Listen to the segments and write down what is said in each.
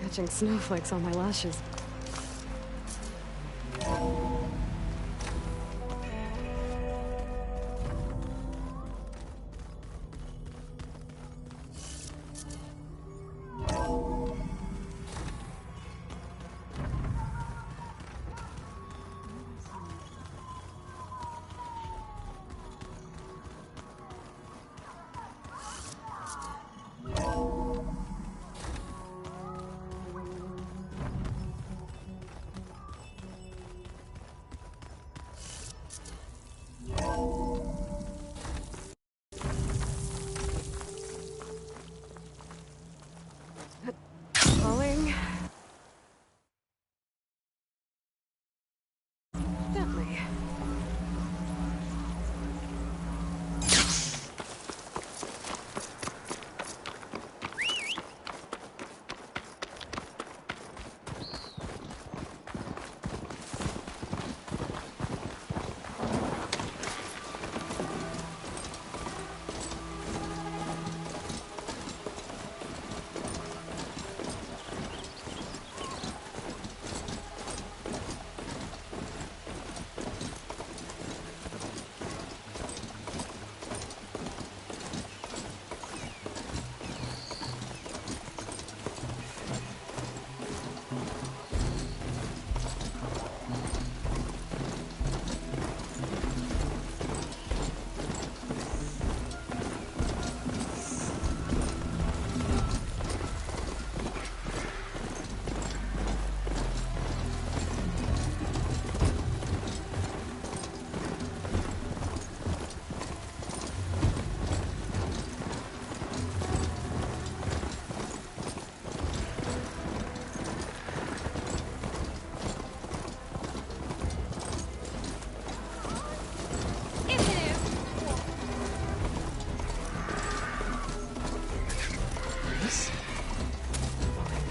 catching snowflakes on my lashes. Calling. Bentley.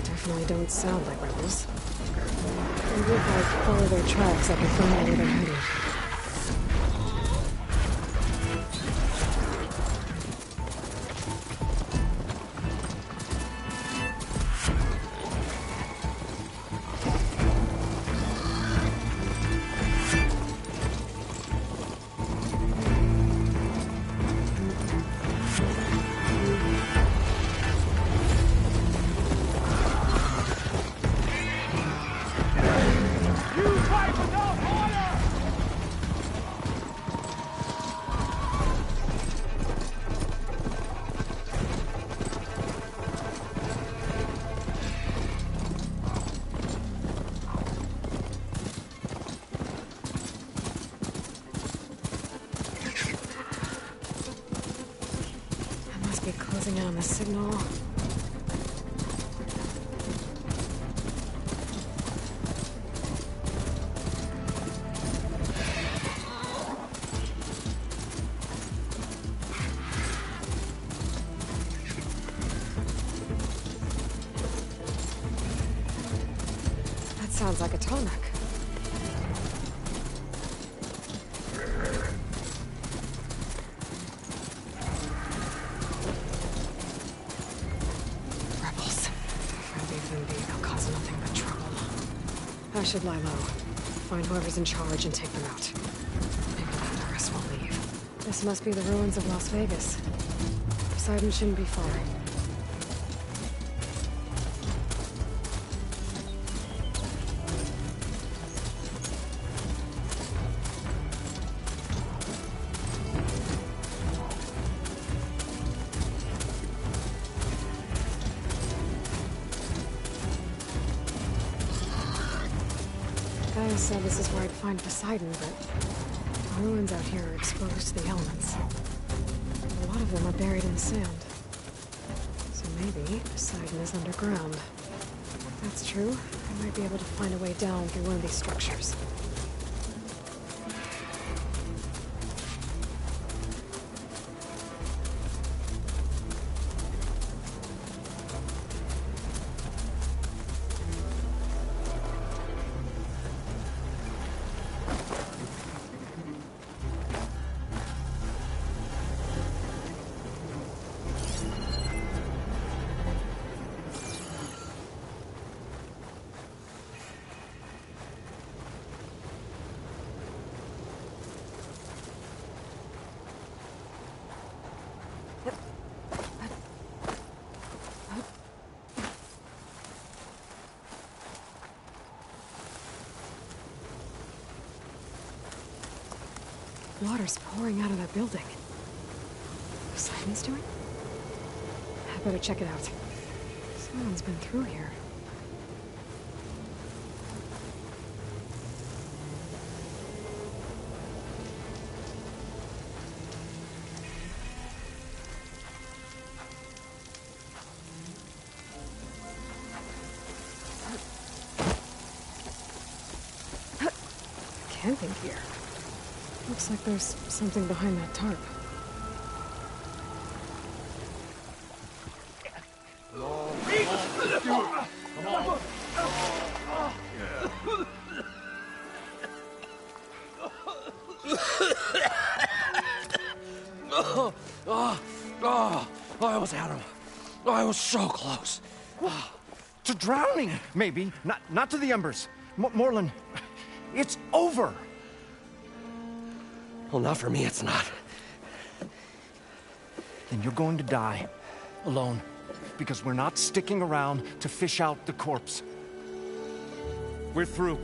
Definitely don't sound like rebels. Maybe if I follow their tracks, I can find out where they're headed. Closing in on the signal. That sounds like a tonic. I should lie low. Find whoever's in charge and take them out. Maybe the tourists won't leave. This must be the ruins of Las Vegas. Poseidon shouldn't be far. Gaia said this is where I'd find Poseidon, but the ruins out here are exposed to the elements. A lot of them are buried in the sand. So maybe Poseidon is underground. If that's true, I might be able to find a way down through one of these structures. Water's pouring out of that building. Poseidon's doing? I better check it out. Someone's been through here. Camping gear. Looks like there's something behind that tarp. I almost had him. I was so close. To drowning, maybe. Not to the embers. Morlund, it's over. Well, not for me, it's not. Then you're going to die. Alone. Because we're not sticking around to fish out the corpse. We're through.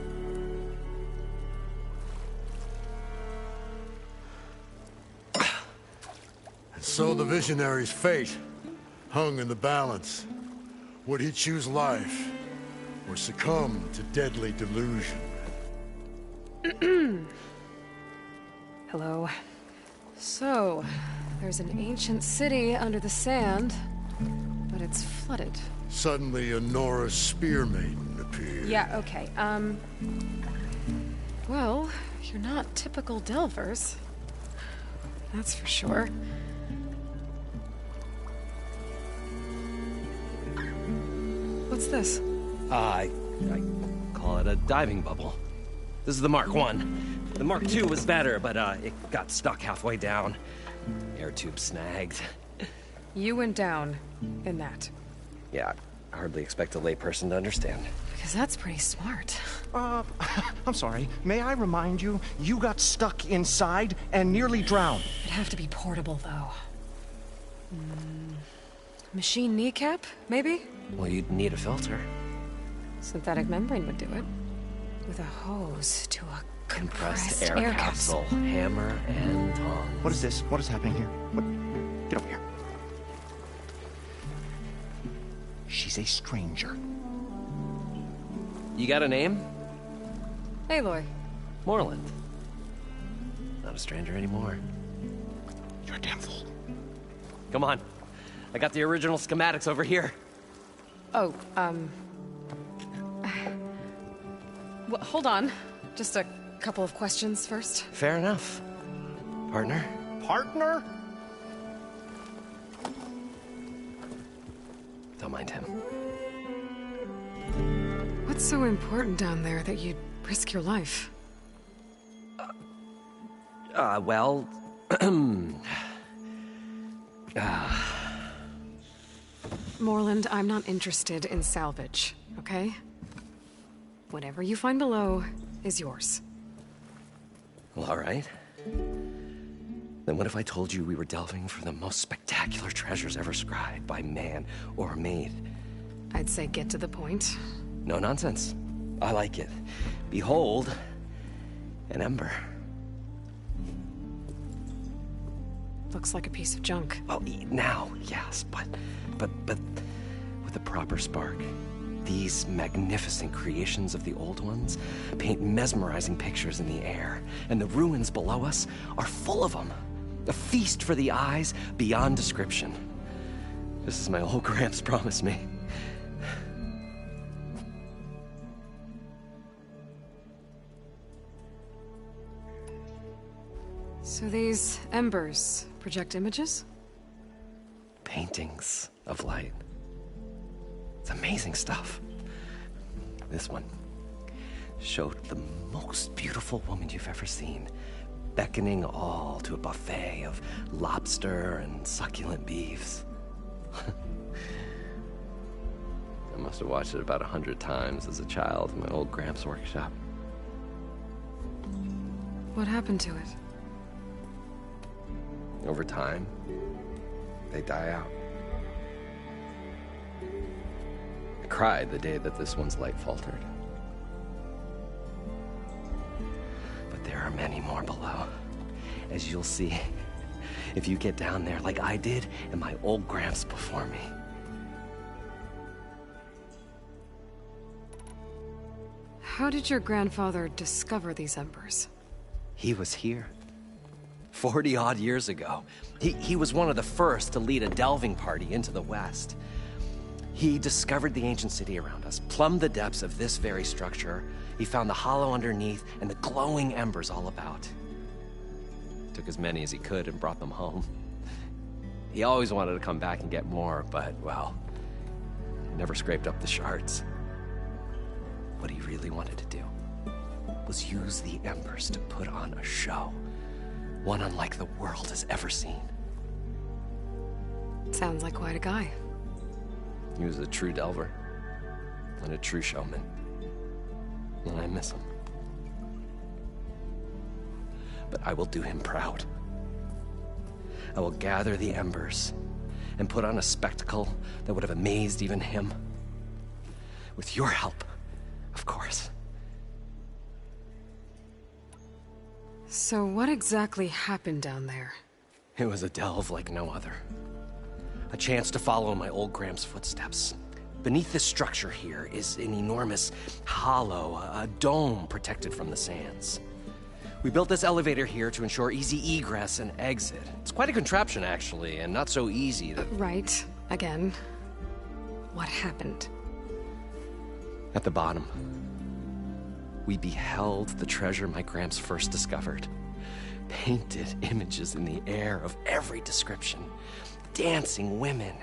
So the visionary's fate hung in the balance. Would he choose life, or succumb to deadly delusion? Hello. So, there's an ancient city under the sand, but it's flooded. Suddenly a Norse spear maiden appeared. Yeah, okay, well, you're not typical Delvers. That's for sure. What's this? I call it a diving bubble. This is the Mark I. The Mark II was better, but it got stuck halfway down. Air tube snagged. You went down in that. Yeah, I hardly expect a layperson to understand. Because that's pretty smart. I'm sorry. May I remind you, you got stuck inside and nearly drowned. It'd have to be portable, though. Machine kneecap, maybe? Well, you'd need a filter. Synthetic membrane would do it. With a hose to a compressed air capsule. Hammer and tongs. What is this? What is happening here? What? Get over here. She's a stranger. You got a name? Aloy. Morlund. Not a stranger anymore. You're a damn fool. Come on. I got the original schematics over here. Oh, well, hold on. Just a couple of questions first. Fair enough. Partner? Partner? Don't mind him. What's so important down there that you'd risk your life? Well... Morlund, I'm not interested in salvage, okay? Whatever you find below is yours. Well, all right. Then what if I told you we were delving for the most spectacular treasures ever scribed by man or maid? I'd say get to the point. No nonsense. I like it. Behold, an ember. Looks like a piece of junk. Oh, now, yes, but with a proper spark. These magnificent creations of the old ones paint mesmerizing pictures in the air, and the ruins below us are full of them. A feast for the eyes beyond description. Just as my old Gramps promised me. So these embers project images? Paintings of light. It's amazing stuff. This one showed the most beautiful woman you've ever seen, beckoning all to a buffet of lobster and succulent beefs. I must have watched it about 100 times as a child in my old Gramps workshop. What happened to it? Over time, they die out. I cried the day that this one's light faltered. But there are many more below, as you'll see if you get down there like I did and my old Gramps before me. How did your grandfather discover these embers? He was here 40-odd years ago. He was one of the first to lead a delving party into the West. He discovered the ancient city around us, plumbed the depths of this very structure. He found the hollow underneath and the glowing embers all about. Took as many as he could and brought them home. He always wanted to come back and get more, but, well, never scraped up the shards. What he really wanted to do was use the embers to put on a show, one unlike the world has ever seen. Sounds like quite a guy. He was a true delver and a true showman, and I miss him. But I will do him proud. I will gather the embers and put on a spectacle that would have amazed even him. With your help, of course. So what exactly happened down there? It was a delve like no other. A chance to follow my old Gramps' footsteps. Beneath this structure here is an enormous hollow, a dome protected from the sands. We built this elevator here to ensure easy egress and exit. It's quite a contraption, actually, and not so easy to... Right. Again. What happened? At the bottom, we beheld the treasure my Gramps first discovered. Painted images in the air of every description. Dancing women,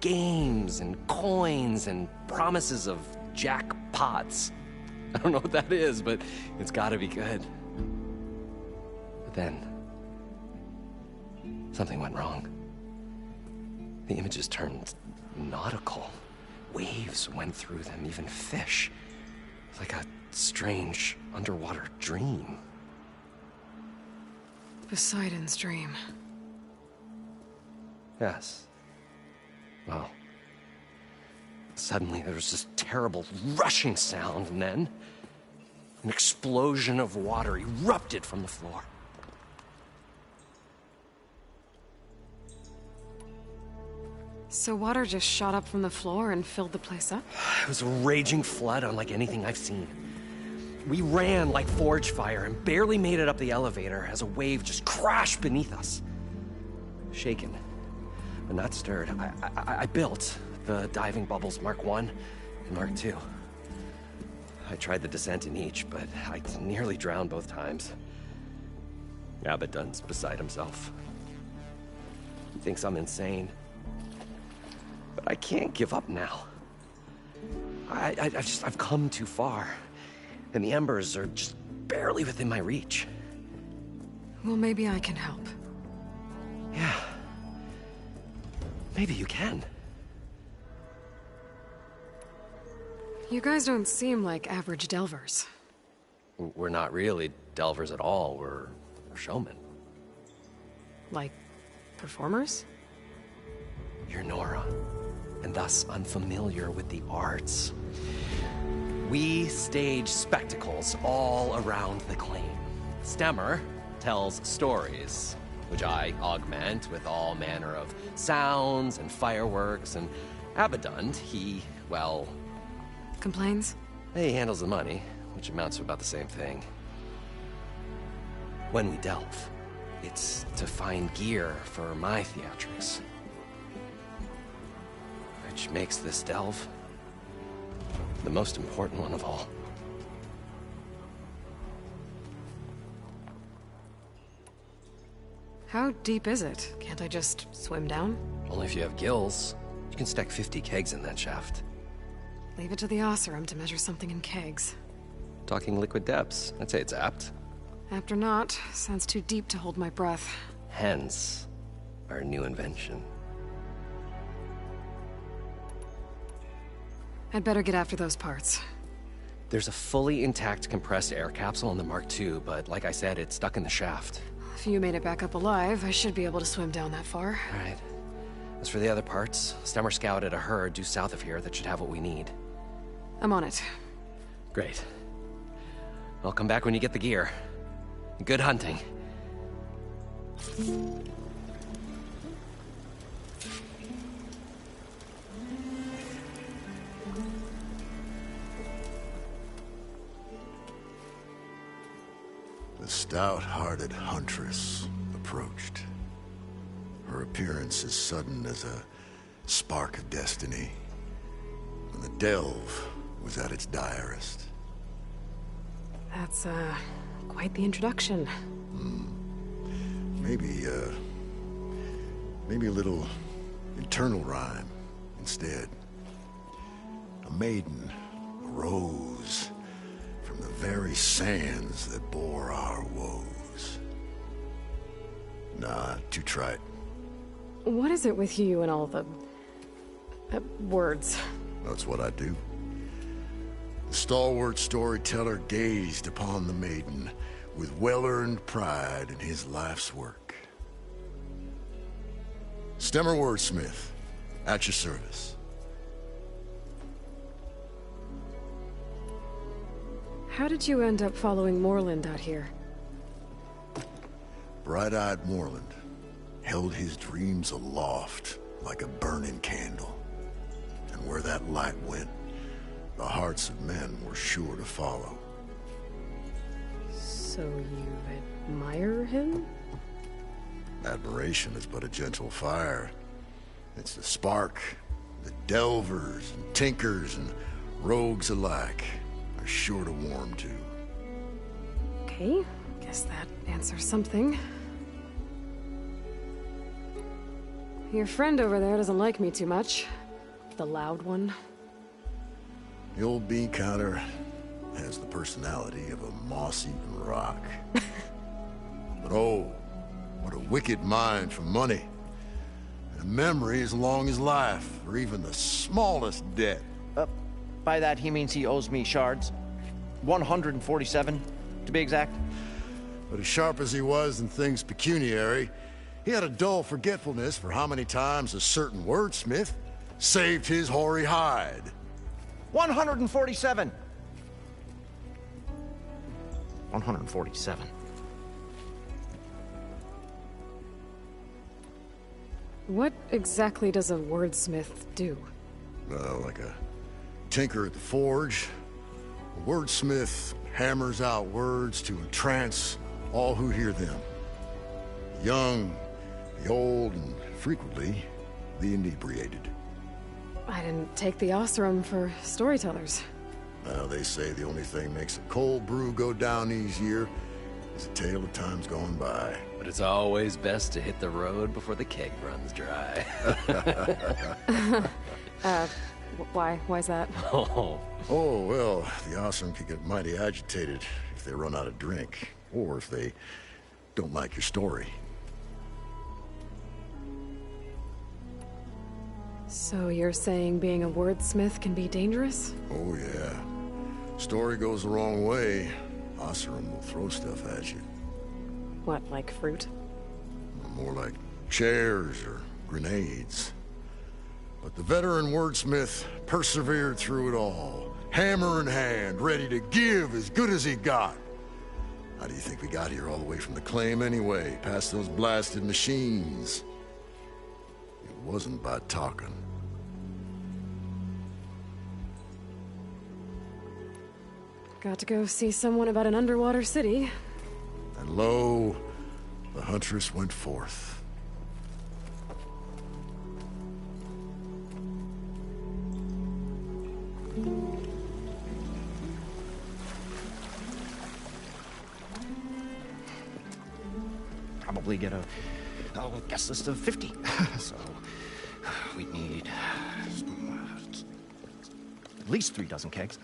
games and coins and promises of jackpots. I don't know what that is, but it's gotta be good. But then, something went wrong. The images turned nautical. Waves went through them, even fish. It's like a strange underwater dream. Poseidon's dream. Yes. Well, suddenly there was this terrible rushing sound, and then an explosion of water erupted from the floor. So water just shot up from the floor and filled the place up? It was a raging flood unlike anything I've seen. We ran like forge fire and barely made it up the elevator as a wave just crashed beneath us. Shaken, but not stirred, I built the diving bubbles Mark I and Mark II. I tried the descent in each, but I nearly drowned both times. Abaddon's beside himself. He thinks I'm insane. But I can't give up now. I've come too far. And the embers are just barely within my reach. Well, maybe I can help. Yeah. Maybe you can. You guys don't seem like average delvers. We're not really delvers at all. We're showmen. Like, performers? You're Nora, and thus unfamiliar with the arts. We stage spectacles all around the claim. Stemmer tells stories, which I augment with all manner of sounds and fireworks, and Abaddon, he, well... Complains? He handles the money, which amounts to about the same thing. When we delve, it's to find gear for my theatrics. Which makes this delve the most important one of all. How deep is it? Can't I just swim down? Only if you have gills. You can stack 50 kegs in that shaft. Leave it to the Oseram to measure something in kegs. Talking liquid depths, I'd say it's apt. Apt or not, sounds too deep to hold my breath. Hence, our new invention. I'd better get after those parts. There's a fully intact compressed air capsule in the Mark II, but like I said, it's stuck in the shaft. If you made it back up alive, I should be able to swim down that far. All right. As for the other parts, Stemmer scouted a herd due south of here that should have what we need. I'm on it. Great. I'll come back when you get the gear. Good hunting. The stout-hearted huntress approached. Her appearance as sudden as a spark of destiny, when the delve was at its direst. That's, quite the introduction. Maybe a little internal rhyme instead. A maiden arose from the very sands that bore our woes. Nah, too trite. What is it with you and all the... words? That's what I do. The stalwart storyteller gazed upon the maiden with well-earned pride in his life's work. Stemmer Wordsmith, at your service. How did you end up following Moreland out here? Bright-eyed Moreland held his dreams aloft like a burning candle. And where that light went, the hearts of men were sure to follow. So you admire him? Admiration is but a gentle fire. It's the spark that delvers and tinkers and rogues alike are sure to warm to. Okay, guess that answers something. Your friend over there doesn't like me too much. The loud one. The old bean counter has the personality of a moss-eaten rock. But oh, what a wicked mind for money. And a memory as long as life, or even the smallest debt. By that, he means he owes me shards. 147, to be exact. But as sharp as he was in things pecuniary, he had a dull forgetfulness for how many times a certain wordsmith saved his hoary hide. 147! 147. What exactly does a wordsmith do? Like a tinker at the forge, a wordsmith hammers out words to entrance all who hear them. The young, the old, and frequently, the inebriated. I didn't take the Osram for storytellers. Well, they say the only thing makes a cold brew go down easier is a tale of times gone by. But it's always best to hit the road before the keg runs dry. Why's that? Oh. Oh, well, the Osram can get mighty agitated if they run out of drink, or if they don't like your story. So you're saying being a wordsmith can be dangerous? Oh, yeah. Story goes the wrong way, Osram will throw stuff at you. What, like fruit? More like chairs or grenades. But the veteran wordsmith persevered through it all, hammer in hand, ready to give as good as he got. How do you think we got here all the way from the claim anyway, past those blasted machines? It wasn't by talking. Got to go see someone about an underwater city. And lo, the huntress went forth. Probably get a guest list of 50. So we'd need at least 3 dozen kegs.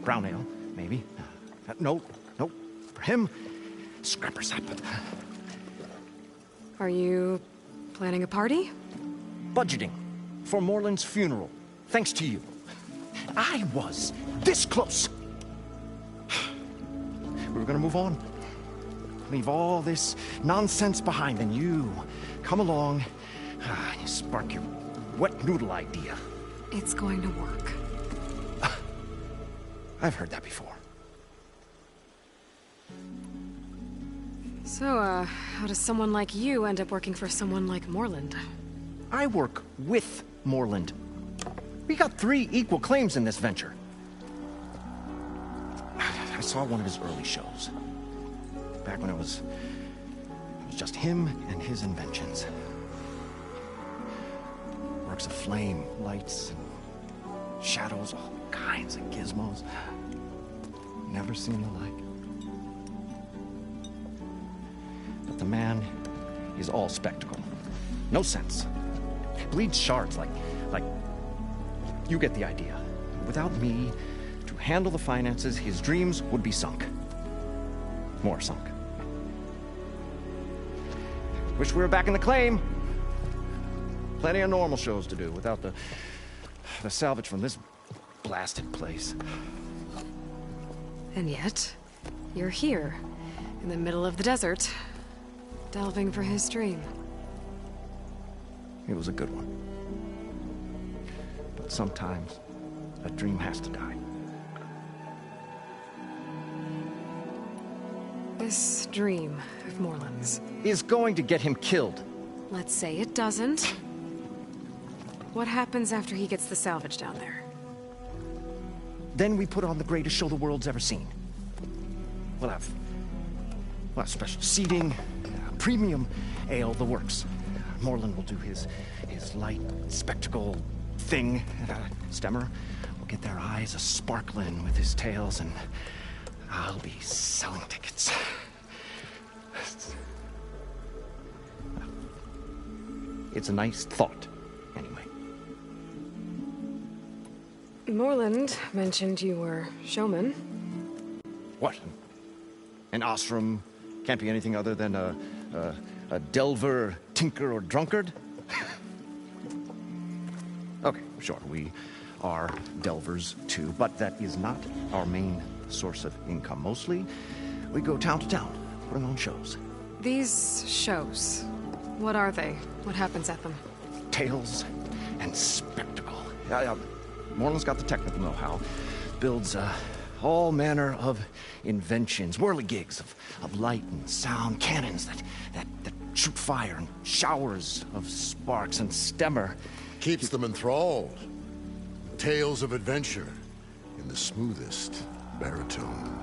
Brown ale, maybe. No. For him, scrapper sap. Are you planning a party? Budgeting for Moreland's funeral, thanks to you. I was this close. We were gonna move on. Leave all this nonsense behind, and you come along You spark your wet noodle idea. It's going to work. I've heard that before. So, how does someone like you end up working for someone like Morland? I work with Morland. We got 3 equal claims in this venture. I saw one of his early shows. Back when it was just him and his inventions. Works of flame, lights, and shadows, all kinds of gizmos. Never seen the like. But the man is all spectacle. No sense. Bleeds shards like... You get the idea. Without me to handle the finances, his dreams would be sunk. More sunk. Wish we were back in the claim. Plenty of normal shows to do without the salvage from this blasted place. And yet, you're here, in the middle of the desert, delving for his dream. It was a good one. But sometimes, a dream has to die. This dream of Morland's. Is going to get him killed. Let's say it doesn't. What happens after he gets the salvage down there? Then we put on the greatest show the world's ever seen. We'll have special seating, premium ale, the works. Morland will do his light spectacle thing. Stemmer will get their eyes a-sparkling with his tales, and I'll be selling tickets. It's a nice thought, anyway. Morland mentioned you were showman. What? An Osram can't be anything other than a delver, tinker, or drunkard? Okay, sure, we are delvers too, but that is not our main source of income. Mostly, we go town to town, putting on shows. These shows, what are they? What happens at them? Tales and spectacle. Morland's got the technical know-how. Builds all manner of inventions, whirligigs of light and sound, cannons that shoot fire, and showers of sparks, and Stemmer Keeps them enthralled. Tales of adventure in the smoothest baritone.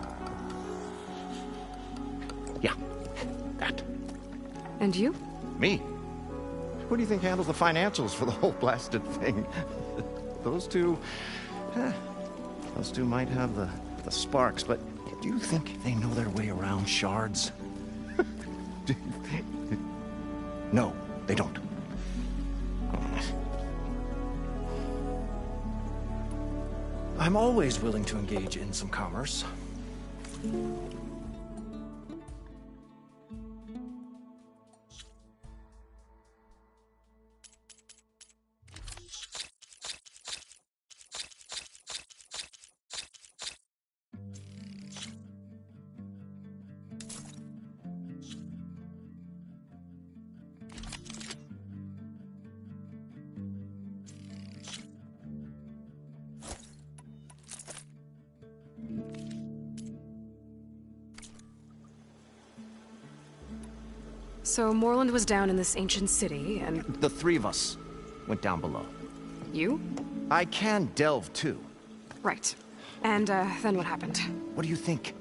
Yeah, that. And you? Me? Who do you think handles the financials for the whole blasted thing? Those two might have the sparks, but do you think they know their way around shards? No, they don't. I'm always willing to engage in some commerce. So Morland was down in this ancient city, and... The 3 of us went down below. You? I can delve, too. Right. And, then what happened? What do you think?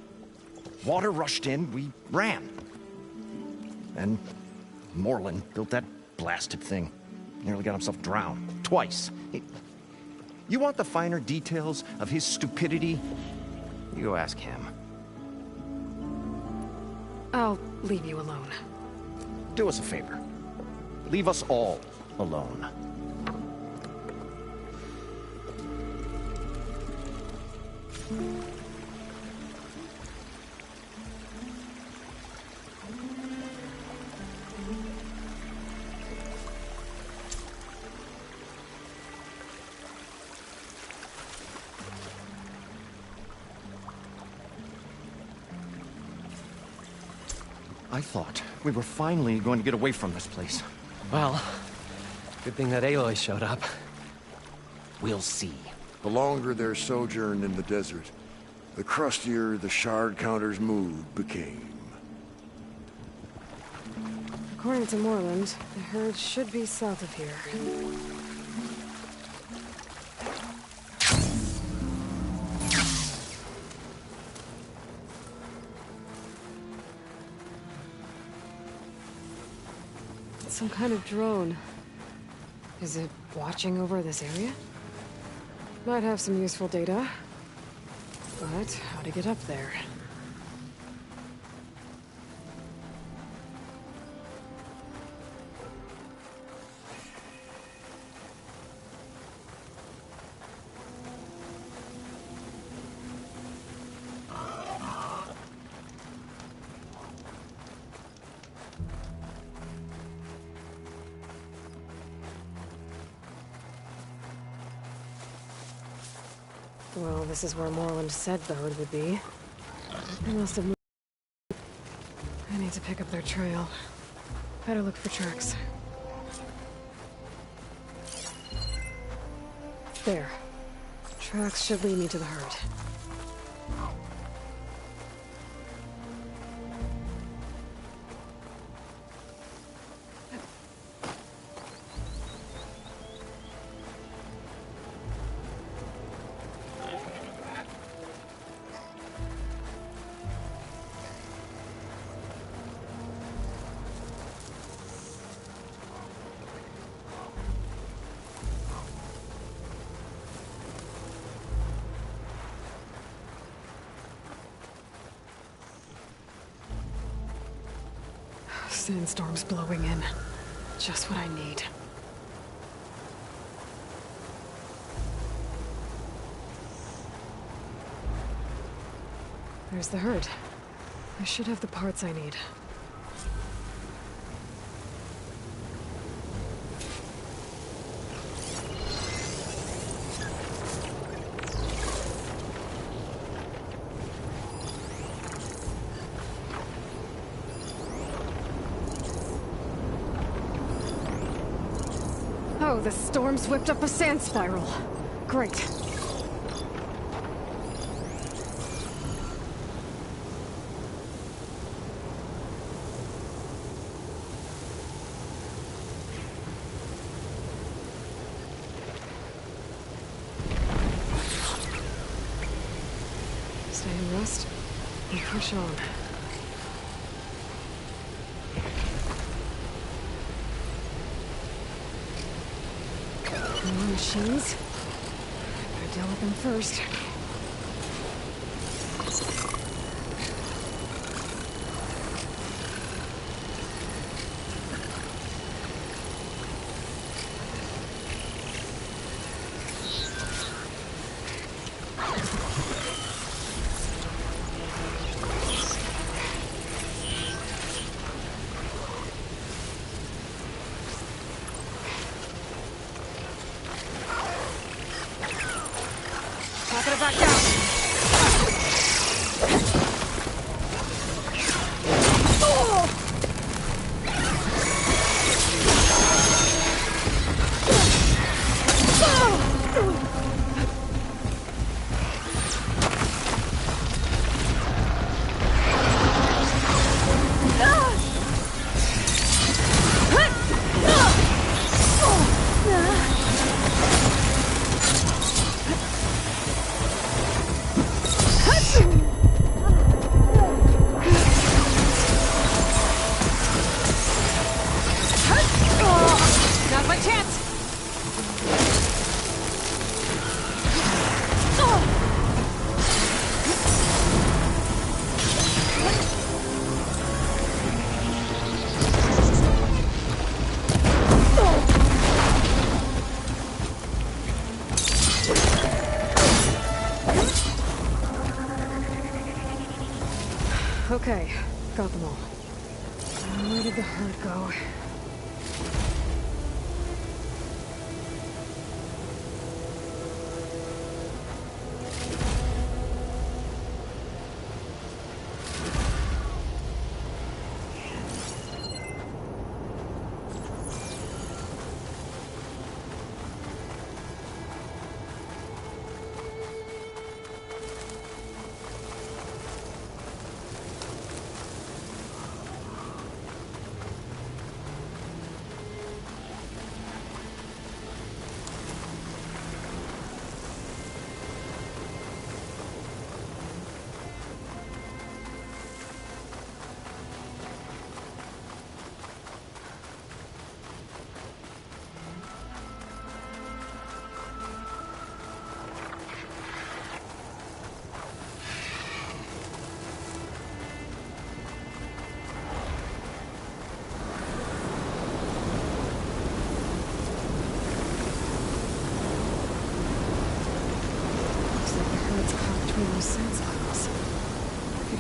Water rushed in, we ran. And Morland built that blasted thing. Nearly got himself drowned. Twice. You want the finer details of his stupidity? You go ask him. I'll leave you alone. Do us a favor. Leave us all alone. I thought we were finally going to get away from this place. Well, Good thing that Aloy showed up. We'll see. The longer their sojourn in the desert, the crustier the shard counter's mood became. According to Moreland, the herd should be south of here. It's some kind of drone. Is it watching over this area? Might have some useful data. But how to get up there? Well, this is where Moreland said the herd would be. They must have moved. I need to pick up their trail. Better look for tracks. There. Tracks should lead me to the herd. Sandstorm's blowing in. Just what I need. There's the herd. I should have the parts I need. Oh, the storm's whipped up a sand spiral. Great. Stay in rest and push on. More machines. Better deal with them first. Pop it back down. Now's my chance! Okay, got them all. Where did the herd go?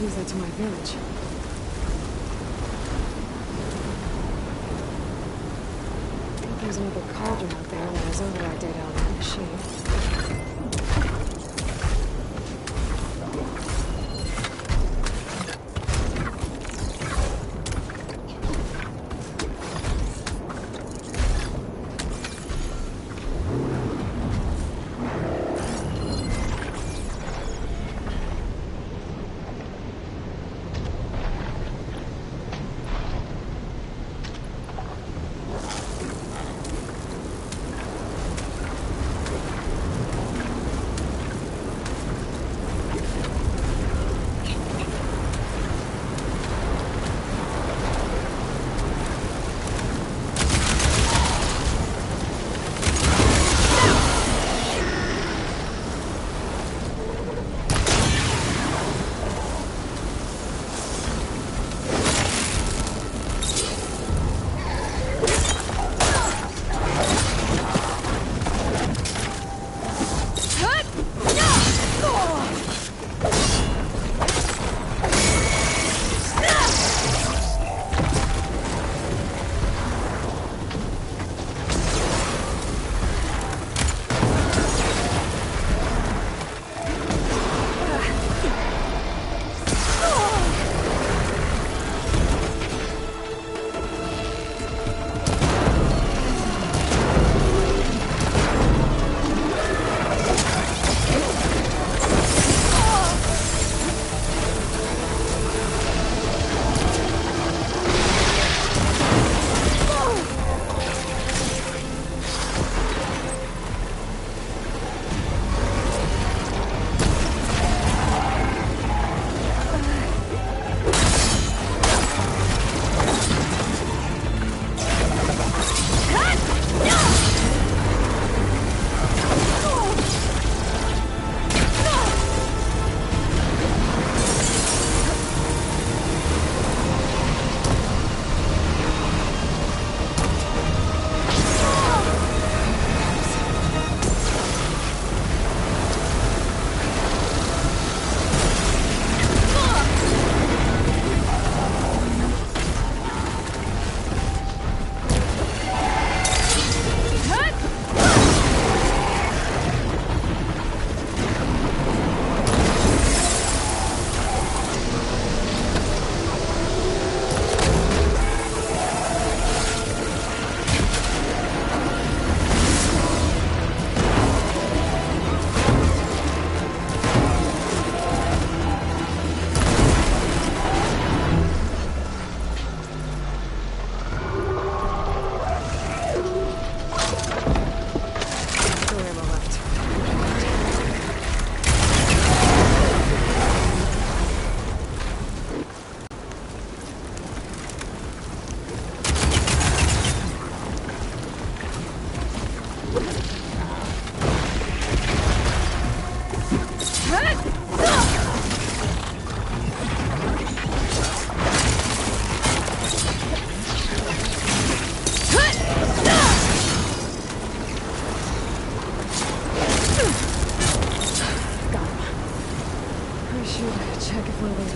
use that to my advantage. I think there's another cauldron out there that has override data on that machine.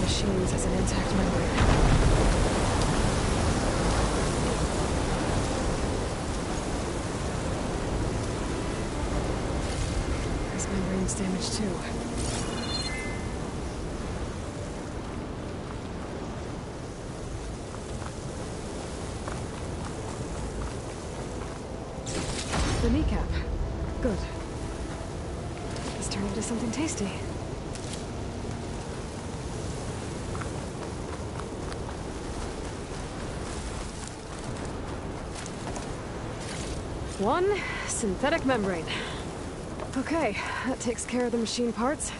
machines has an intact membrane. This membrane's damaged too. The kneecap. Good. Let's turn it into something tasty. One synthetic membrane. Okay, that takes care of the machine parts.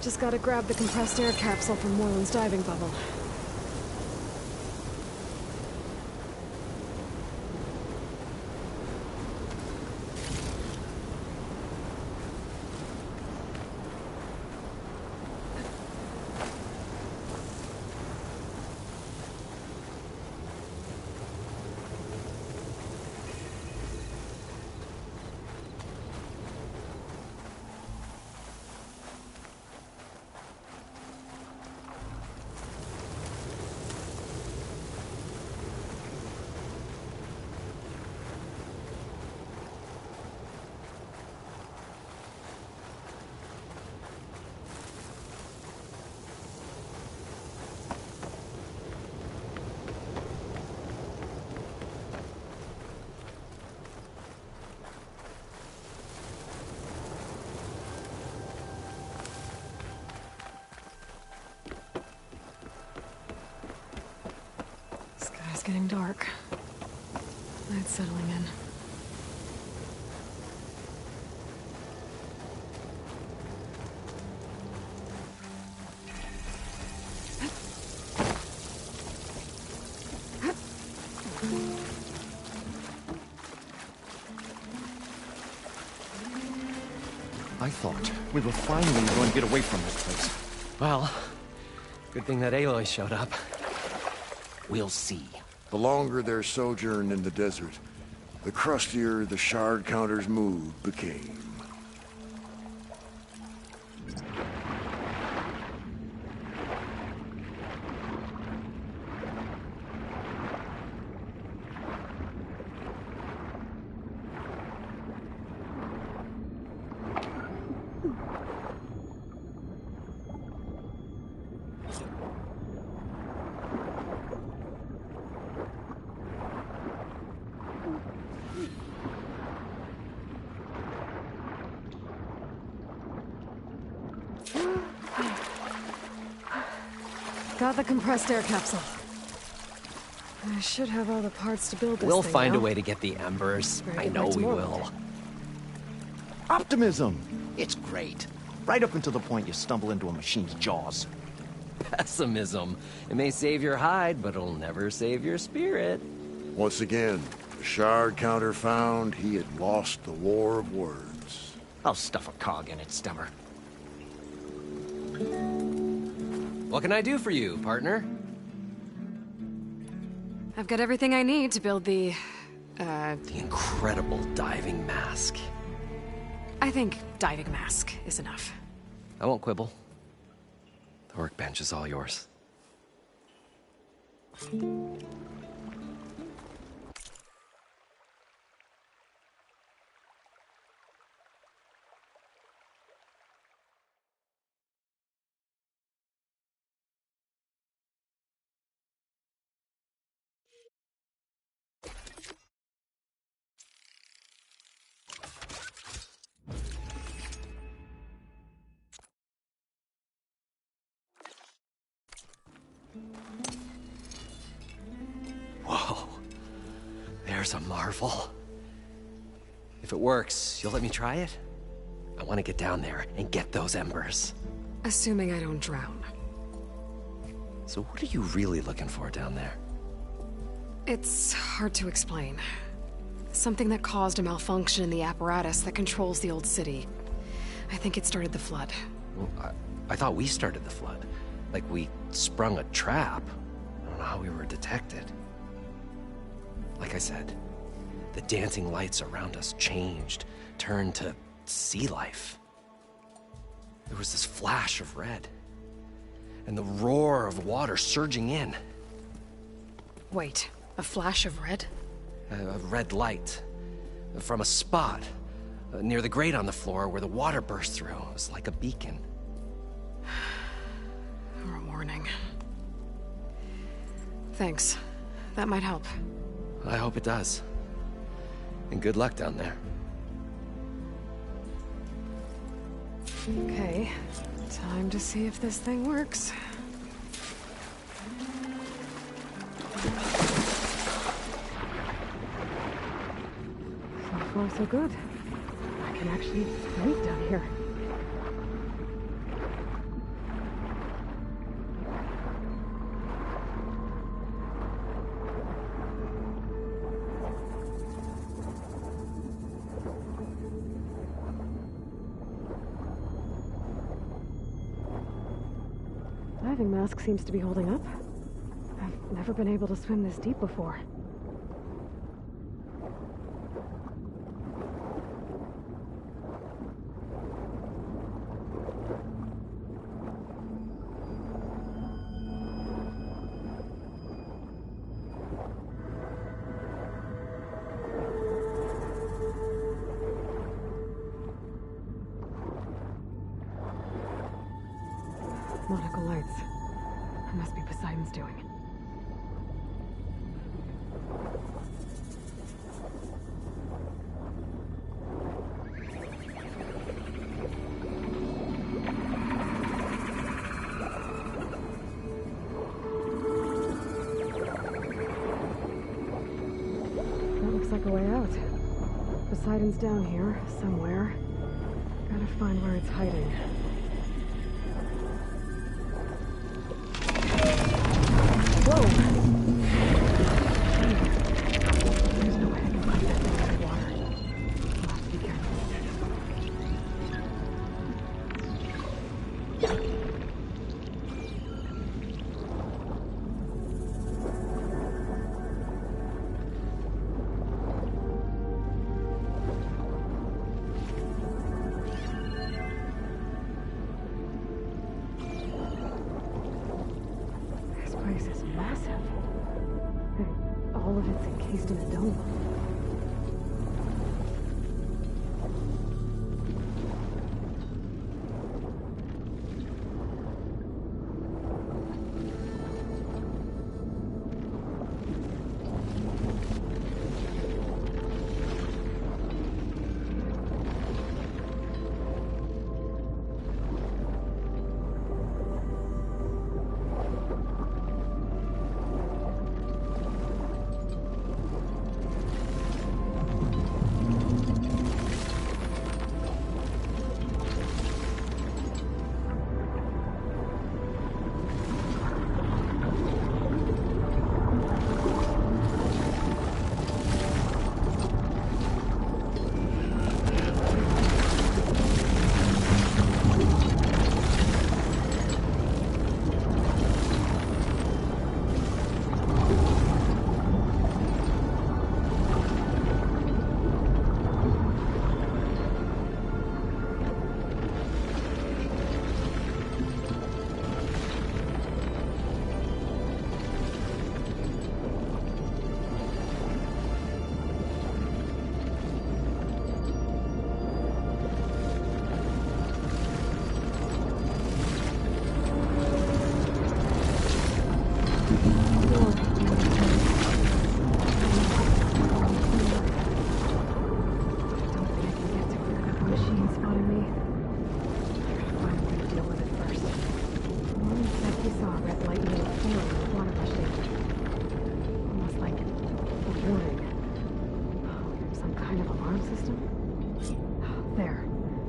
Just gotta grab the compressed air capsule from Moreland's diving bubble. getting dark. Night's settling in. I thought we were finally going to get away from this place. Well, good thing that Aloy showed up. We'll see. The longer their sojourn in the desert, the crustier the shard counter's mood became. Got the compressed air capsule. I should have all the parts to build this We'll thing find a now. way to get the embers. Better I get know back to we Morrowind. will. Optimism! It's great. Right up until the point you stumble into a machine's jaws. Pessimism. It may save your hide, but it'll never save your spirit. Once again, the shard counter found he had lost the war of words. I'll stuff a cog in it, Stemmer. What can I do for you, partner? I've got everything I need to build the... The incredible diving mask. I think diving mask is enough. I won't quibble. The workbench is all yours. Whoa. There's a marvel. If it works, you'll let me try it? I want to get down there and get those embers. Assuming I don't drown. So what are you really looking for down there? It's hard to explain. Something that caused a malfunction in the apparatus that controls the old city. I think it started the flood. Well, I thought we started the flood. Like we sprung a trap. I don't know how we were detected. Like I said, the dancing lights around us changed, turned to sea life. There was this flash of red, and the roar of water surging in. Wait, a flash of red? A red light from a spot near the grate on the floor where the water burst through. It was like a beacon. Or a warning. Thanks. That might help. I hope it does. And good luck down there. Okay, time to see if this thing works. So far, so good. I can actually breathe down here. Diving mask seems to be holding up. I've never been able to swim this deep before. Nautical lights. It must be Poseidon's doing. Looks like a way out. Poseidon's down here, somewhere. Gotta find where it's hiding. Whoa! There's no way I can find that thing out of water. I'll have to be careful. This place is massive. And all of it's encased in a dome.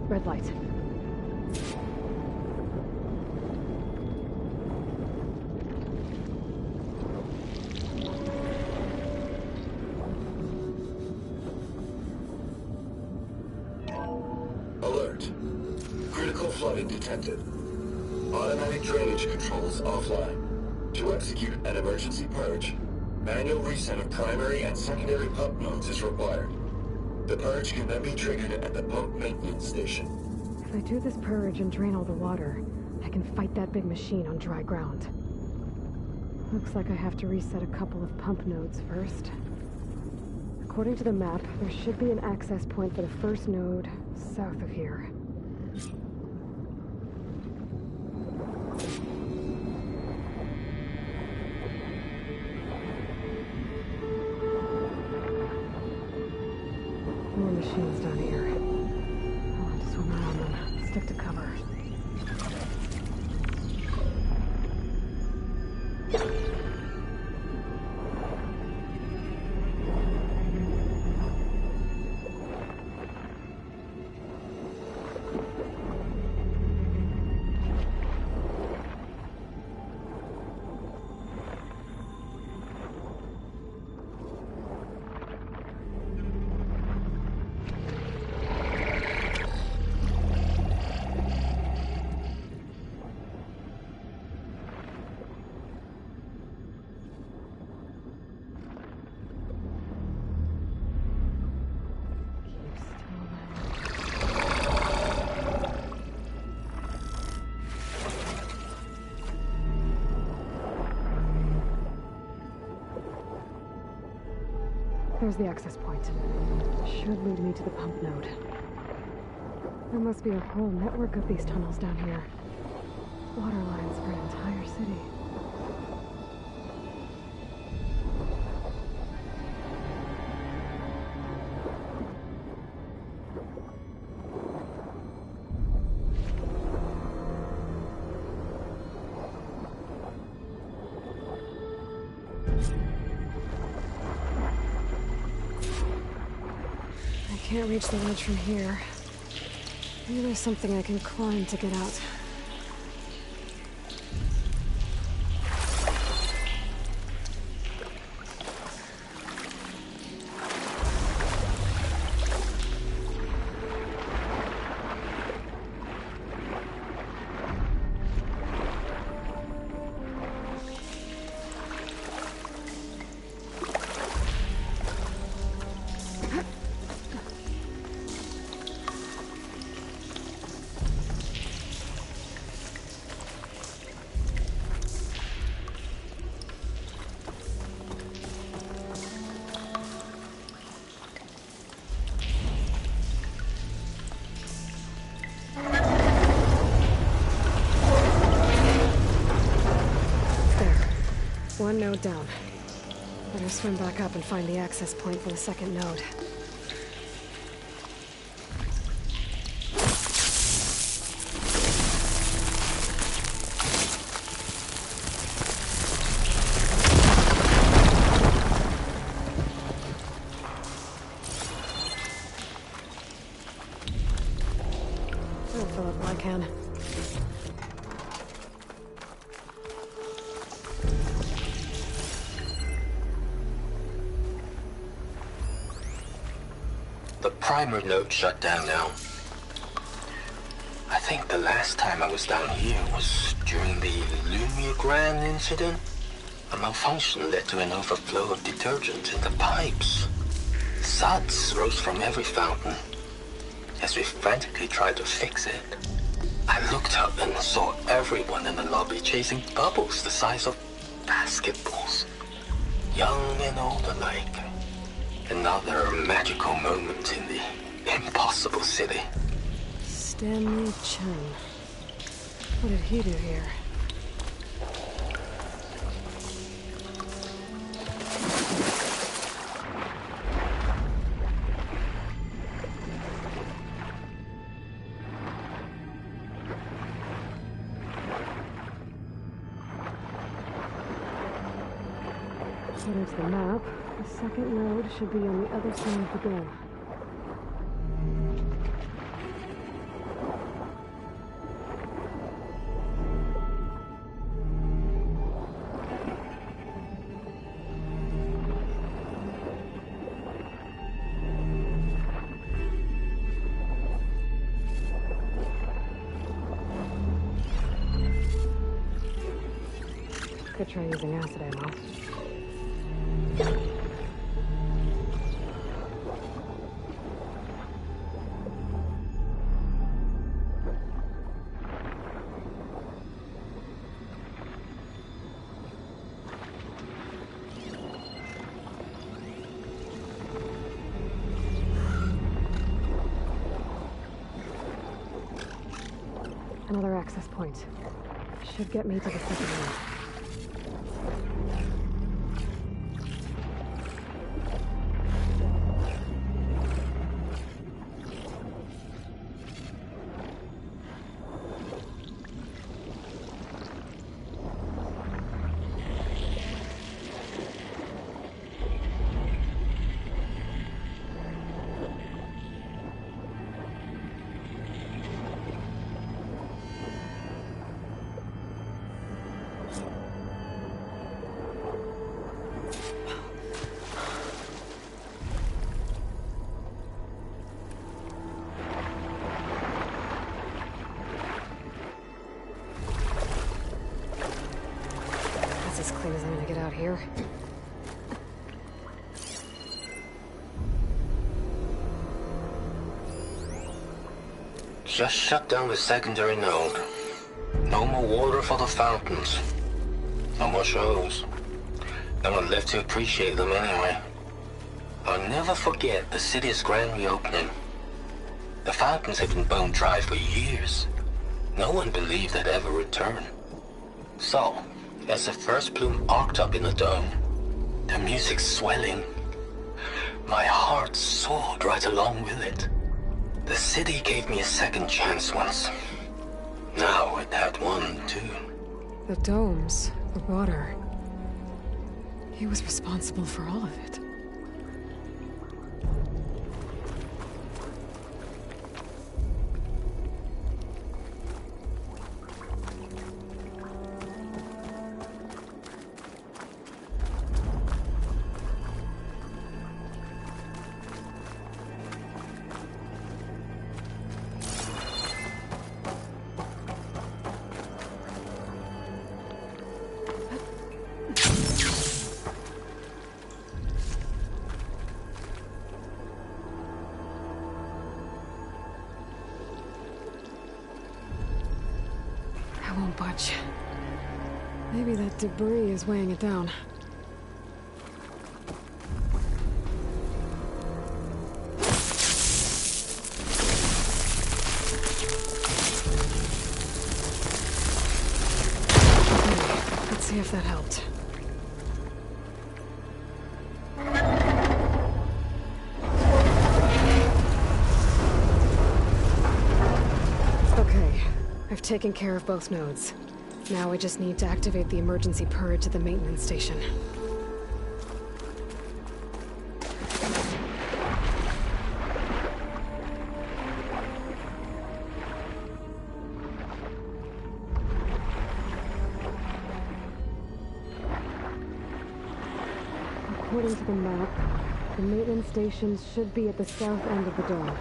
Red light. Alert. Critical flooding detected. Automatic drainage controls offline. To execute an emergency purge, manual reset of primary and secondary pump nodes is required. The purge can then be triggered at the pump maintenance station. If I do this purge and drain all the water, I can fight that big machine on dry ground. Looks like I have to reset a couple of pump nodes first. According to the map, there should be an access point for the first node south of here. More machines down here. I'll have to swim around them. Stick to cover. There's the access point. Should lead me to the pump node. There must be a whole network of these tunnels down here. Water lines for an entire city. can't reach the ledge from here. Maybe there's something I can climb to get out. One node down. Better swim back up and find the access point for the second node. I'll fill up what I can. The primer node shut down now. I think the last time I was down here was during the Lumigrand incident. A malfunction led to an overflow of detergent in the pipes. Suds rose from every fountain. As we frantically tried to fix it, I looked up and saw everyone in the lobby chasing bubbles the size of basketballs. Young and old alike. Another magical moment in the impossible city. Stanley Chen. What did he do here? According to the map, the second node should be on the other side of the door. Could try using acid ammo. Another access point. Should get me to the second node. As clean as I'm gonna get out here. Just shut down the secondary node. No more water for the fountains. No more shows. No one left to appreciate them anyway. I'll never forget the city's grand reopening. The fountains had been bone dry for years. No one believed they'd ever return. So, as the first plume arced up in the dome, the music swelling, my heart soared right along with it. The city gave me a second chance once. Now it had one too. The domes, the water. He was responsible for all of it. budge. Maybe that debris is weighing it down. Okay, let's see if that helped. Okay, I've taken care of both nodes. Now I just need to activate the emergency purge at the maintenance station. According to the map, the maintenance stations should be at the south end of the dome.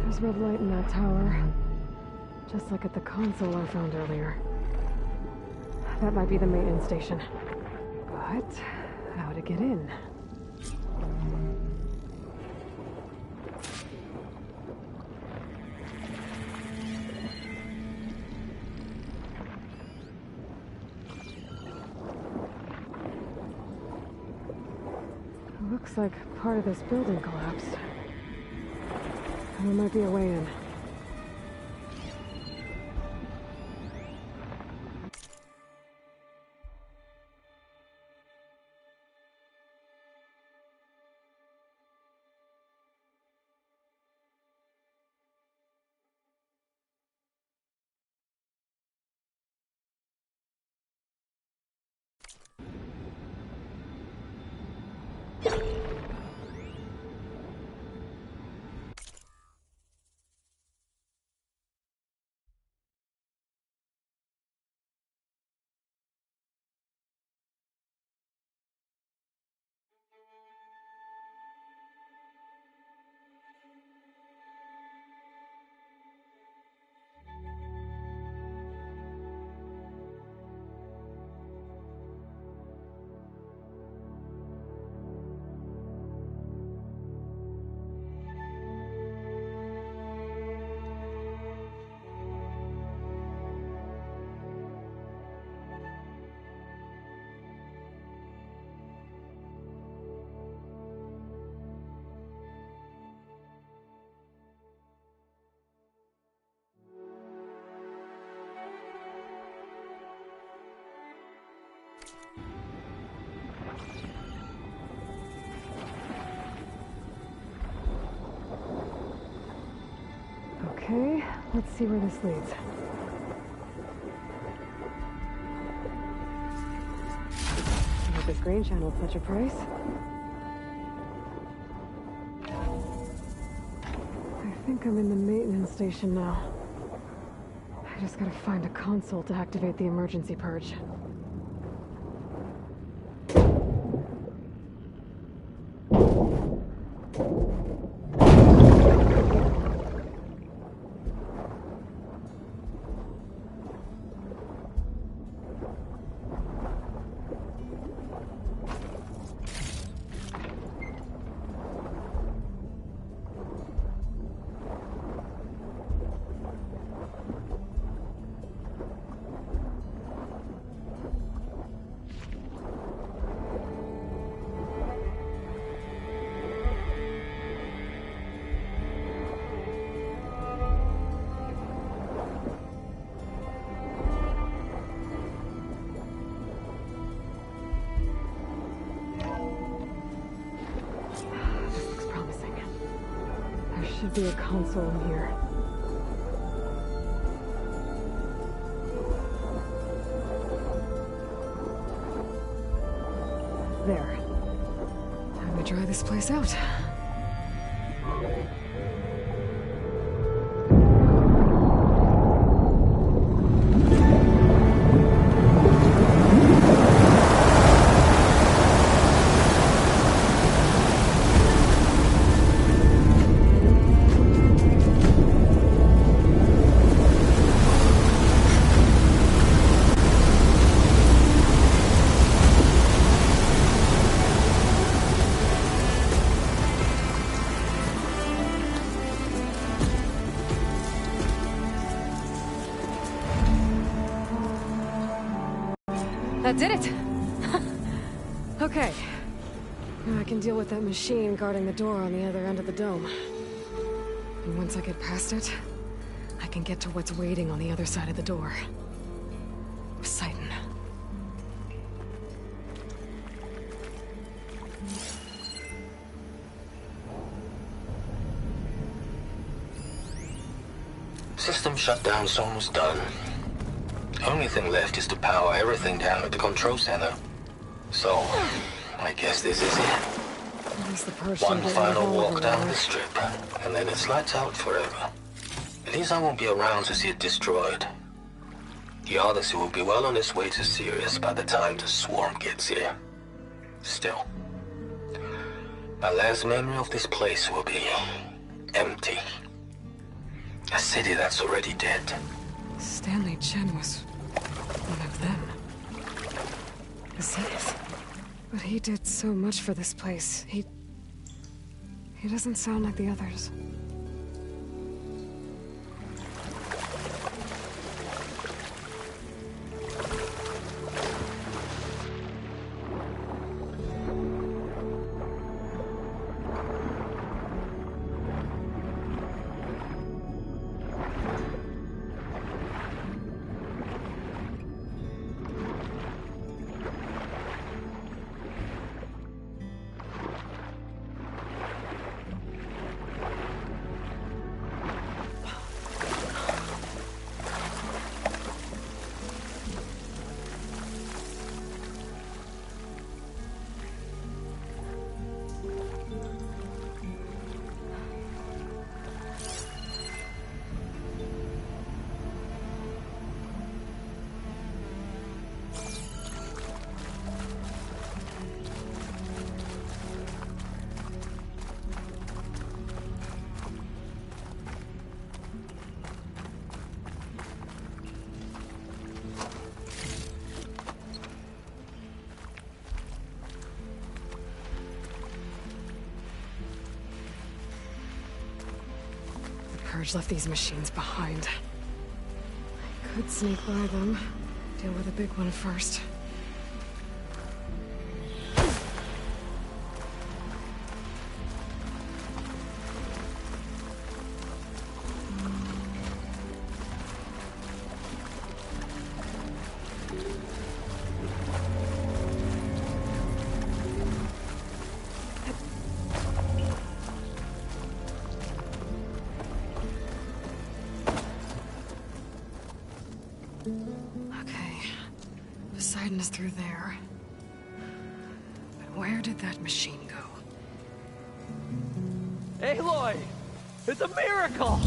There's red light in that tower. Just like at the console I found earlier. That might be the maintenance station. But how to get in? Looks like part of this building collapsed. There might be a way in. Okay, let's see where this leads. I hope this green channel's such a price. I think I'm in the maintenance station now. I just gotta find a console to activate the emergency purge. be a console in here. There. Time to try this place out. That did it! Okay. Now I can deal with that machine guarding the door on the other end of the dome. And once I get past it, I can get to what's waiting on the other side of the door. Poseidon. System shutdown's almost done. Only thing left is to power everything down at the control center. So, I guess this is it. At least the purge One didn't get final any walk longer, down right? the strip, and then it's lights out forever. At least I won't be around to see it destroyed. The Odyssey will be well on its way to Sirius by the time the swarm gets here. Still, my last memory of this place will be empty. A city that's already dead. Stanley Chen was one of them. The Zenith. But he did so much for this place. He doesn't sound like the others. Purge left these machines behind. I could sneak by them, deal with the big one first. Okay, Poseidon is through there. But where did that machine go? Aloy! It's a miracle!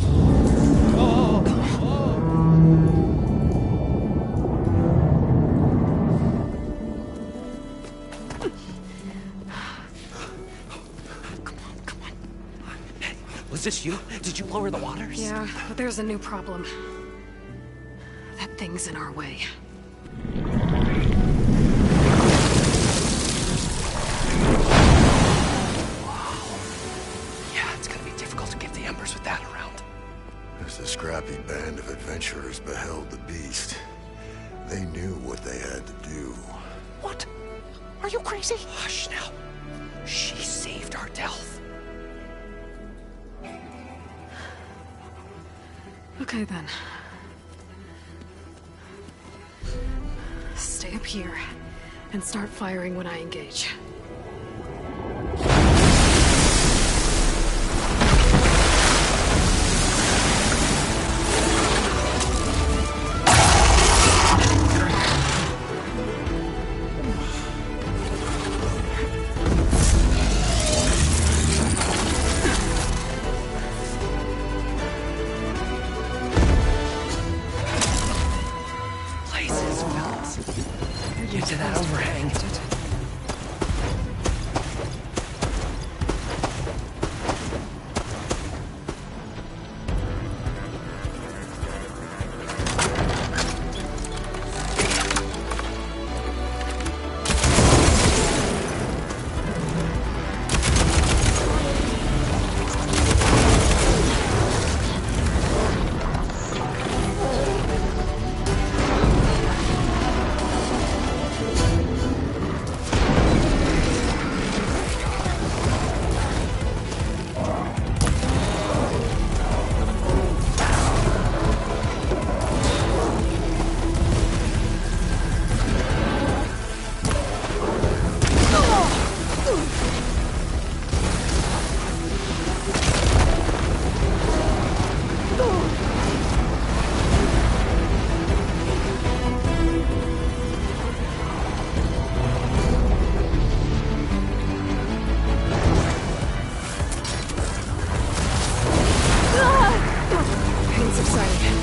Was this you? Did you lower the waters? Yeah, but there's a new problem. That thing's in our way. Yeah, it's gonna be difficult to get the Embers with that around. As the scrappy band of adventurers beheld the beast, they knew what they had to do. What? Are you crazy? Hush now. She saved our Delph. Okay then. Stay up here and start firing when I engage. overhang. Pain subsided.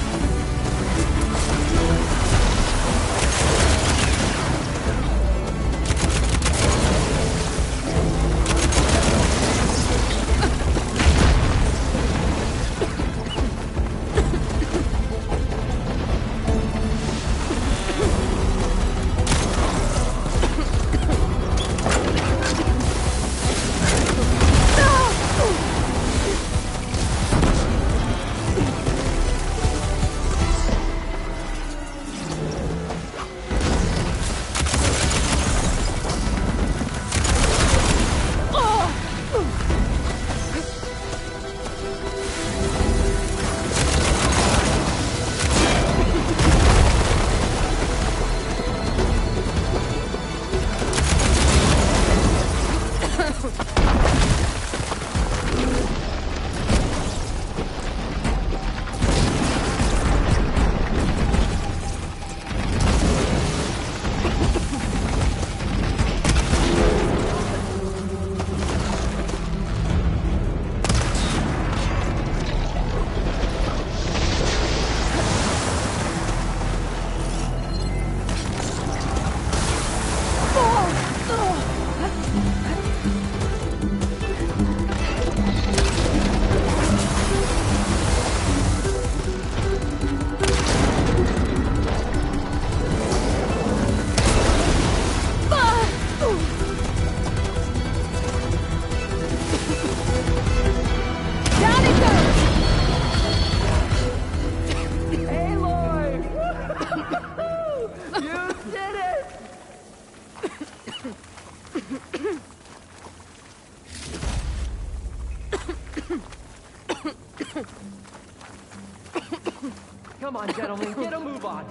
Come on, gentlemen, get a move on.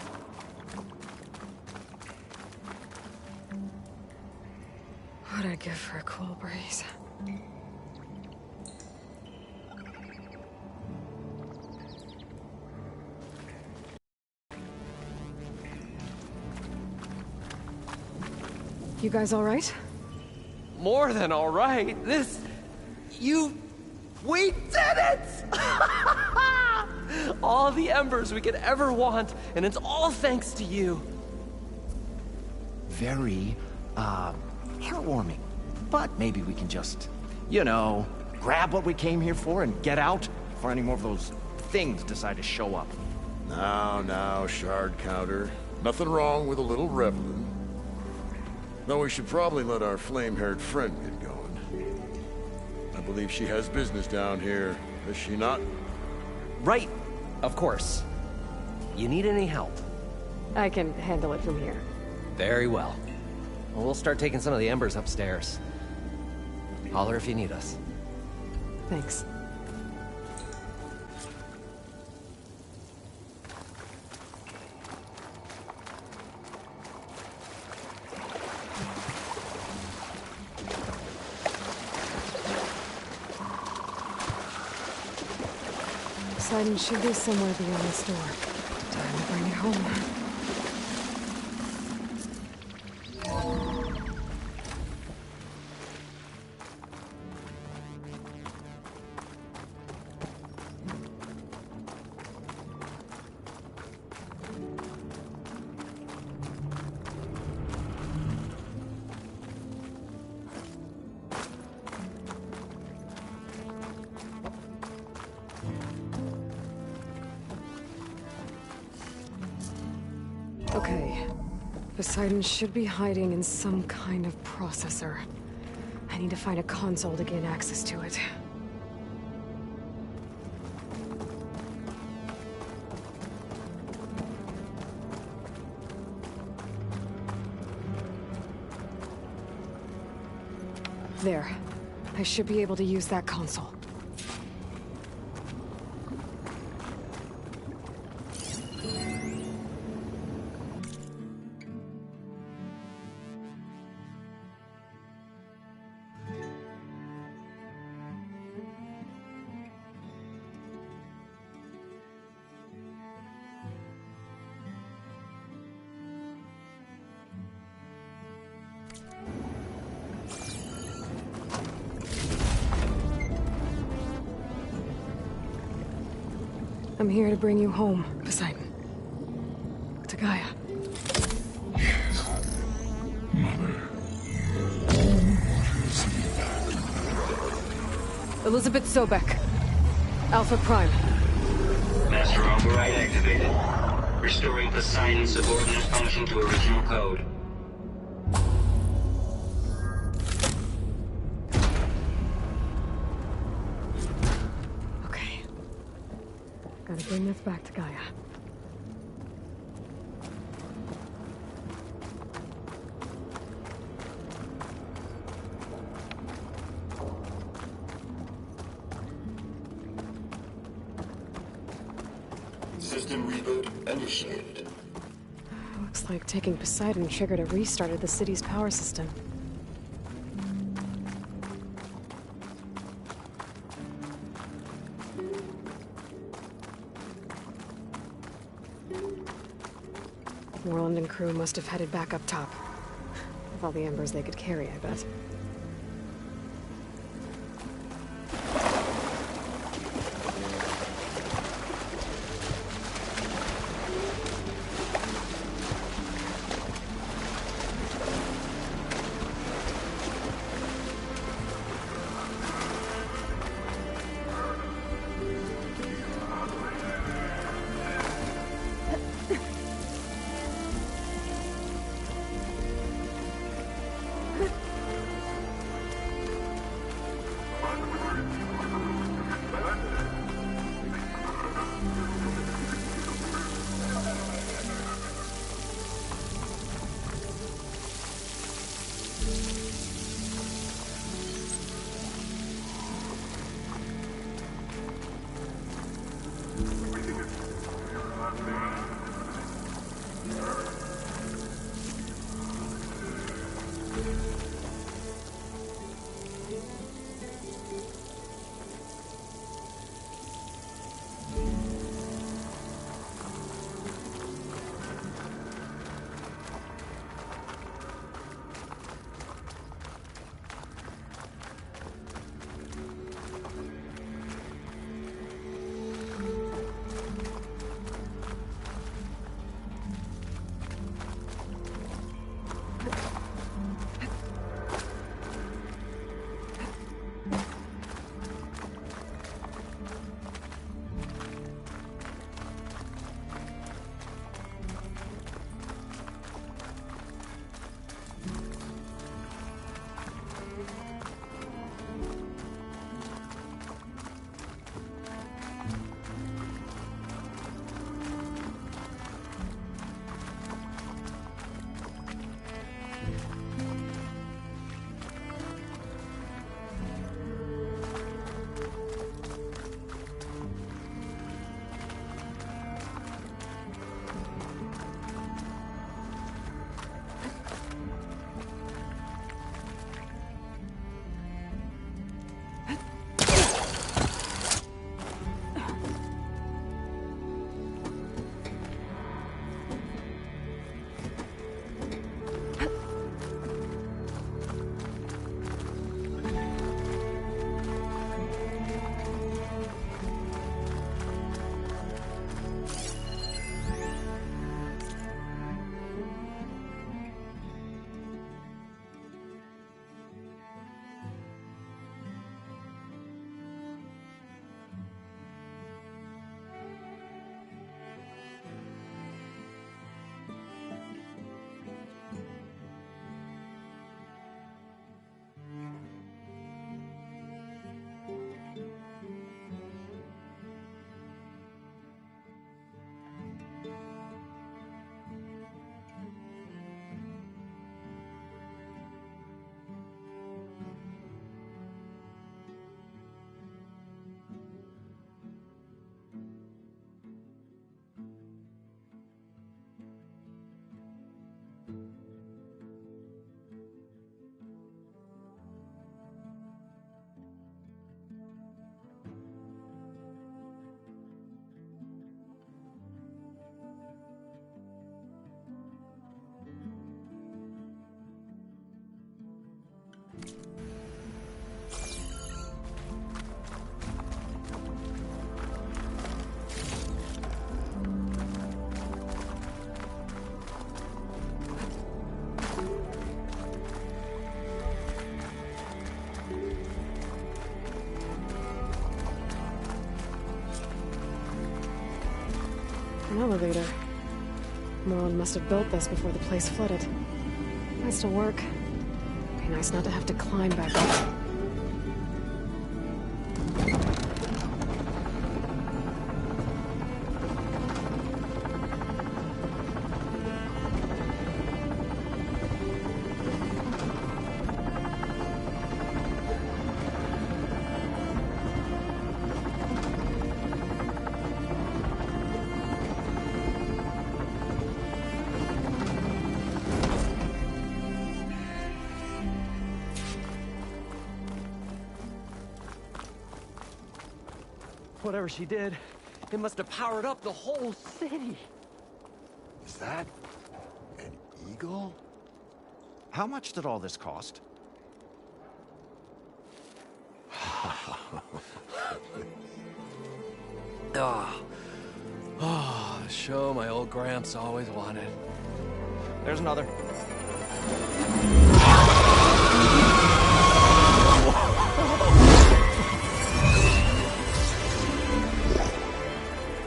What'd I give for a cool breeze? You guys all right? More than all right. We did it! All the embers we could ever want, and it's all thanks to you. Very, heartwarming. But maybe we can just, grab what we came here for and get out before any more of those things decide to show up. Now, Shard Counter. Nothing wrong with a little reveling. Though we should probably let our flame-haired friend get going. I believe she has business down here, does she not? Right, of course. You need any help? I can handle it from here. Very well. We'll start taking some of the embers upstairs. Holler if you need us. Thanks. Poseidon should be somewhere beyond this door. Time to bring it home. Okay. Poseidon should be hiding in some kind of processor. I need to find a console to gain access to it. There. I should be able to use that console. I'm here to bring you home, Poseidon. To Gaia. Elizabeth Sobek. Alpha Prime. Master override activated. Restoring Poseidon's subordinate function to original code. Okay. Gotta bring this back to Gaia. System reboot initiated. Looks like taking Poseidon triggered a restart of the city's power system. Moreland and crew must have headed back up top. With all the embers they could carry, I bet. An elevator. Moreland must have built this before the place flooded. Might still work. Be nice not to have to climb back up. Whatever she did, it must have powered up the whole city. Is that an eagle? How much did all this cost? The show my old Gramps always wanted. There's another.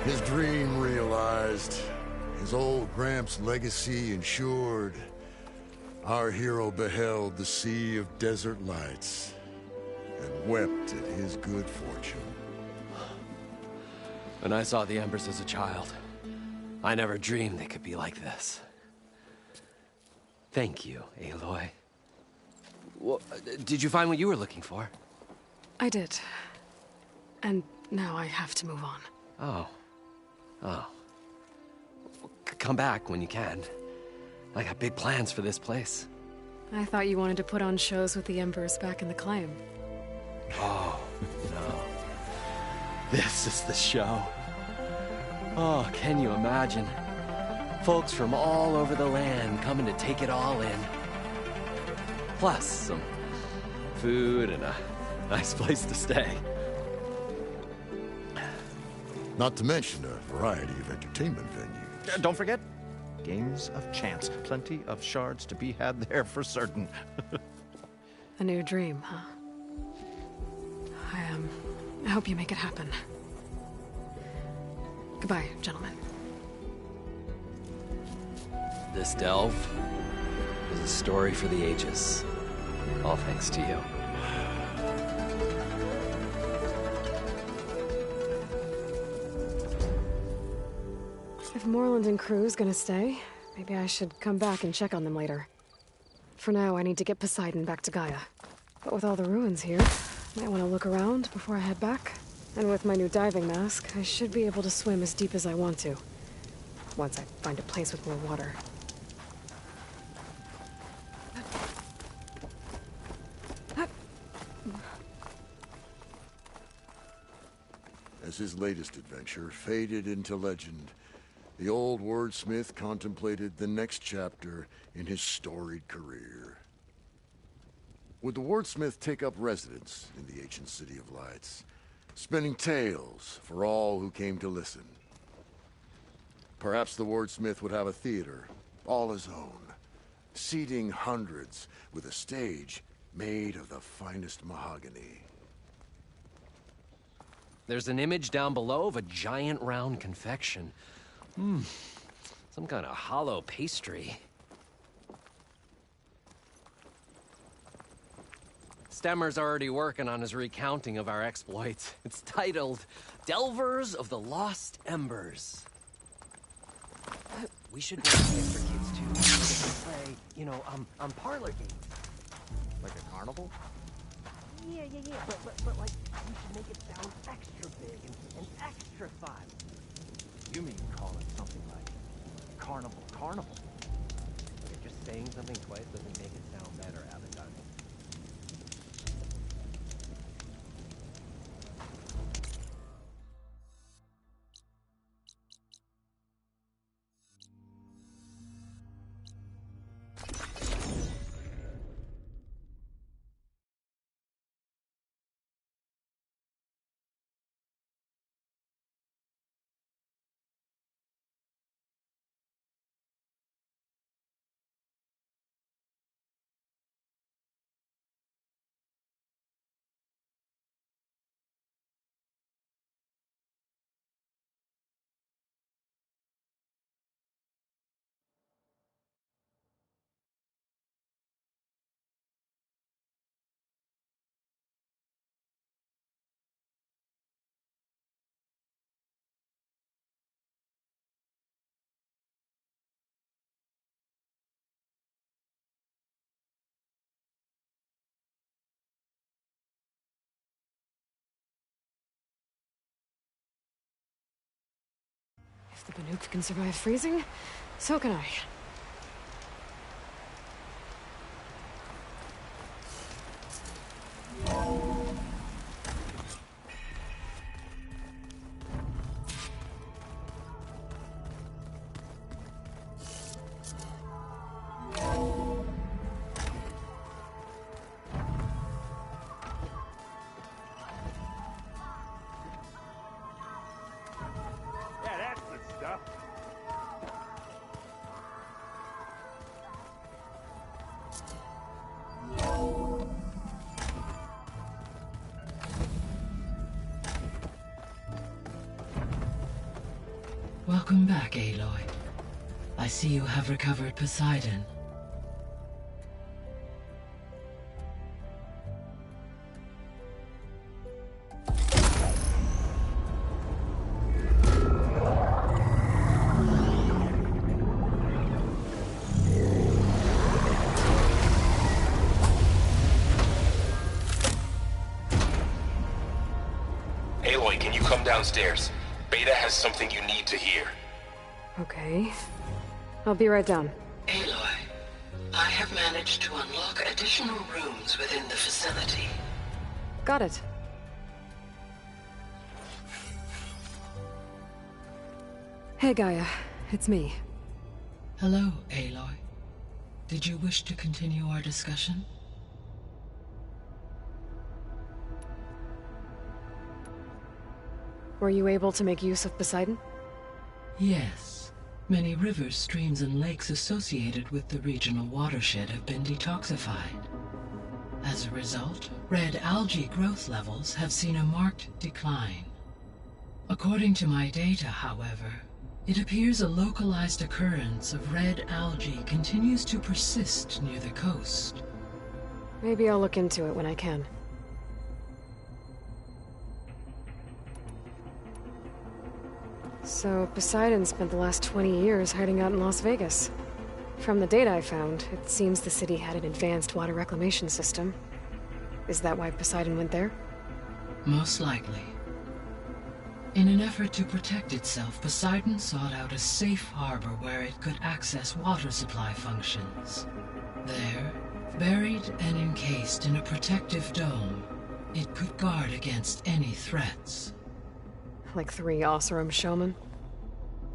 His dream realized, his old Gramps' legacy ensured. Our hero beheld the sea of desert lights and wept at his good fortune. When I saw the Embers as a child, I never dreamed they could be like this. Thank you, Aloy. Well, did you find what you were looking for? I did. And now I have to move on. Oh. Well, come back when you can. I got big plans for this place. I thought you wanted to put on shows with the Embers back in the claim. Oh, no. This is the show. Oh, can you imagine? Folks from all over the land coming to take it all in. Plus, some food and a nice place to stay. Not to mention a variety of entertainment venues. Don't forget, games of chance. Plenty of shards to be had there for certain. A new dream, huh? I hope you make it happen. Goodbye, gentlemen. This delve is a story for the ages. All thanks to you. If Moreland and crew's gonna stay, maybe I should come back and check on them later. For now, I need to get Poseidon back to Gaia. But with all the ruins here, I might want to look around before I head back. And with my new diving mask, I should be able to swim as deep as I want to. Once I find a place with more water. As his latest adventure faded into legend, the old wordsmith contemplated the next chapter in his storied career. Would the wordsmith take up residence in the ancient city of lights, spinning tales for all who came to listen? Perhaps the wordsmith would have a theater, all his own, seating hundreds with a stage made of the finest mahogany. There's an image down below of a giant round confection. Some kind of hollow pastry. Stemmer's already working on his recounting of our exploits. It's titled, Delvers of the Lost Embers. We should make it for kids too, so they can play, you know, on parlor games. Like a carnival? Yeah, but like, we should make it sound extra big and extra fun. You mean call it something like carnival? Just saying something twice doesn't make it sound better, Abaddon. the Banuk can survive freezing, so can I. Yeah, that's good stuff. Welcome back, Aloy. I see you have recovered Poseidon. Aloy, can you come downstairs? Beta has something you need to hear. Okay. I'll be right down. Aloy, I have managed to unlock additional rooms within the facility. Got it. Hey, Gaia. It's me. Hello, Aloy. Did you wish to continue our discussion? Were you able to make use of Poseidon? Yes. Many rivers, streams, and lakes associated with the regional watershed have been detoxified. As a result, red algae growth levels have seen a marked decline. According to my data, however, it appears a localized occurrence of red algae continues to persist near the coast. Maybe I'll look into it when I can. So, Poseidon spent the last 20 years hiding out in Las Vegas. From the data I found, it seems the city had an advanced water reclamation system. Is that why Poseidon went there? Most likely. In an effort to protect itself, Poseidon sought out a safe harbor where it could access water supply functions. There, buried and encased in a protective dome, it could guard against any threats. Like 3 Oseram showmen?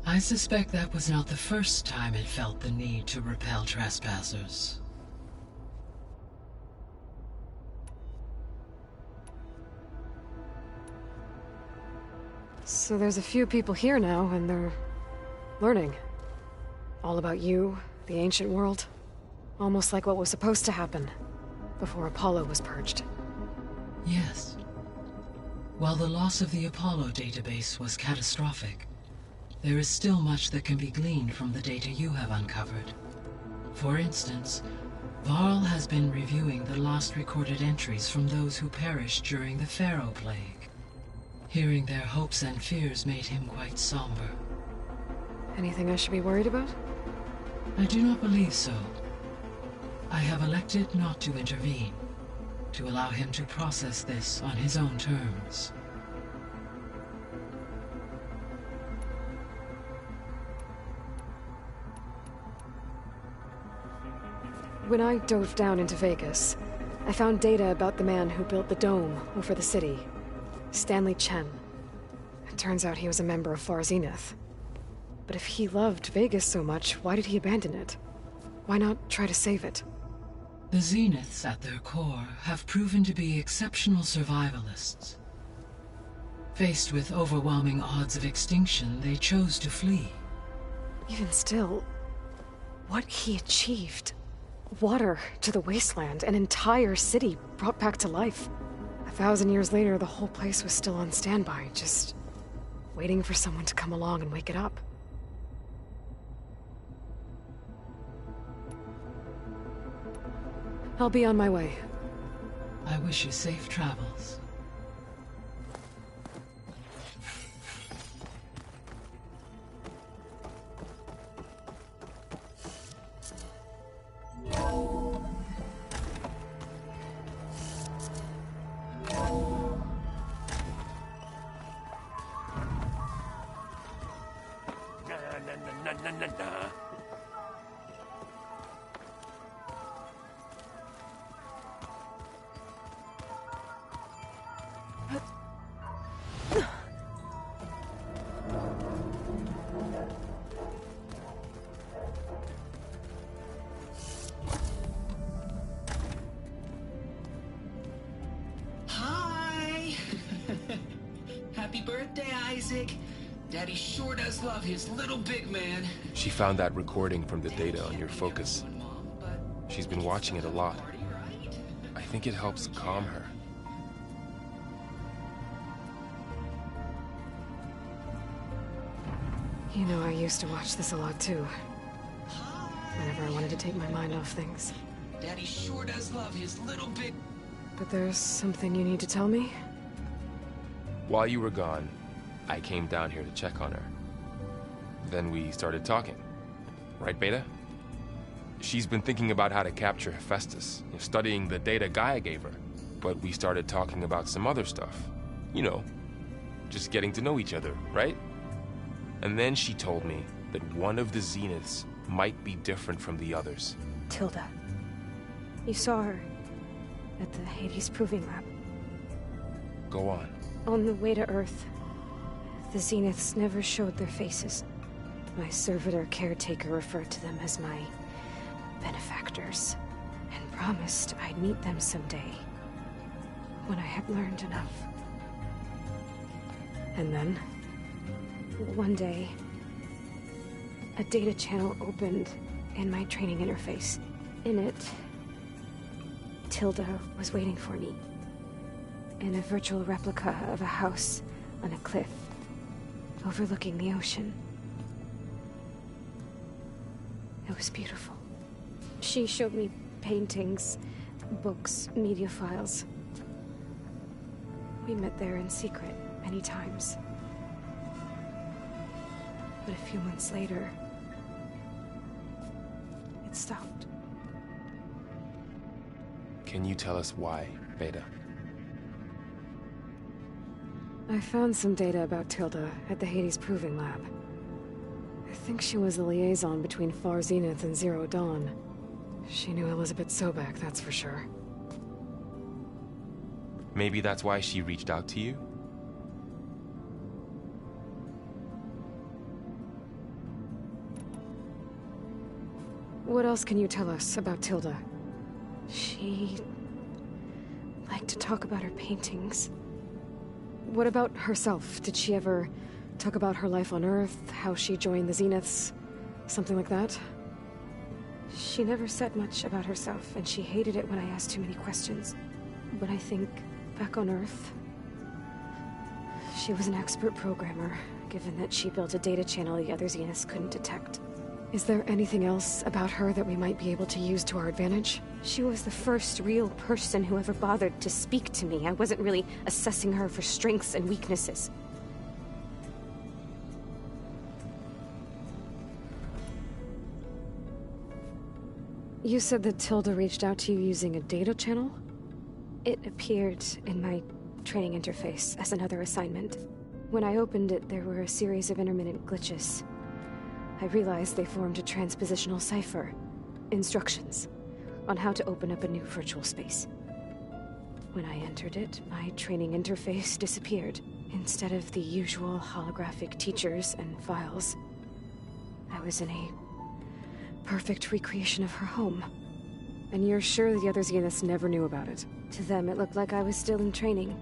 I suspect that was not the first time it felt the need to repel trespassers. So there's a few people here now, and they're learning. All about you, the ancient world. Almost like what was supposed to happen before Apollo was purged. Yes. While the loss of the Apollo database was catastrophic, there is still much that can be gleaned from the data you have uncovered. For instance, Varl has been reviewing the last recorded entries from those who perished during the Pharaoh Plague. Hearing their hopes and fears made him quite somber. Anything I should be worried about? I do not believe so. I have elected not to intervene, to allow him to process this on his own terms. When I dove down into Vegas, I found data about the man who built the dome over the city, Stanley Chen. It turns out he was a member of Far Zenith. But if he loved Vegas so much, why did he abandon it? Why not try to save it? The Zeniths, at their core, have proven to be exceptional survivalists. Faced with overwhelming odds of extinction, they chose to flee. Even still, what he achieved. Water to the wasteland, an entire city brought back to life. 1,000 years later, the whole place was still on standby, just waiting for someone to come along and wake it up. I'll be on my way. I wish you safe travels. Na-na-na-na-na-na-na. Hi! Happy birthday, Isaac. Daddy sure does love his little big man. She found that recording from the data on your focus. She's been watching it a lot. I think it helps calm her. You know, I used to watch this a lot too. Whenever I wanted to take my mind off things. Daddy sure does love his little big... But there's something you need to tell me? While you were gone, I came down here to check on her. Then we started talking. Right, Beta? She's been thinking about how to capture Hephaestus, studying the data Gaia gave her. But we started talking about some other stuff. You know, just getting to know each other, right? And then she told me that one of the Zeniths might be different from the others. Tilda. You saw her at the Hades Proving Lab. Go on. On the way to Earth, the Zeniths never showed their faces. My servitor caretaker referred to them as my benefactors, and promised I'd meet them someday, when I had learned enough. And then, one day, a data channel opened in my training interface. In it, Tilda was waiting for me, in a virtual replica of a house on a cliff overlooking the ocean. It was beautiful. She showed me paintings, books, media files. We met there in secret many times. But a few months later, it stopped. Can you tell us why, Beta? I found some data about Tilda at the Hades Proving Lab. I think she was the liaison between Far Zenith and Zero Dawn. She knew Elizabeth Sobek, that's for sure. Maybe that's why she reached out to you? What else can you tell us about Tilda? She liked to talk about her paintings. What about herself? Did she ever talk about her life on Earth, how she joined the Zeniths, something like that? She never said much about herself, and she hated it when I asked too many questions. But I think, back on Earth, she was an expert programmer, given that she built a data channel the other Zeniths couldn't detect. Is there anything else about her that we might be able to use to our advantage? She was the first real person who ever bothered to speak to me. I wasn't really assessing her for strengths and weaknesses. You said that Tilda reached out to you using a data channel? It appeared in my training interface as another assignment. When I opened it, there were a series of intermittent glitches. I realized they formed a transpositional cipher. Instructions on how to open up a new virtual space. When I entered it, my training interface disappeared. Instead of the usual holographic teachers and files, I was in a perfect recreation of her home. And you're sure the other Zeniths never knew about it? To them, it looked like I was still in training.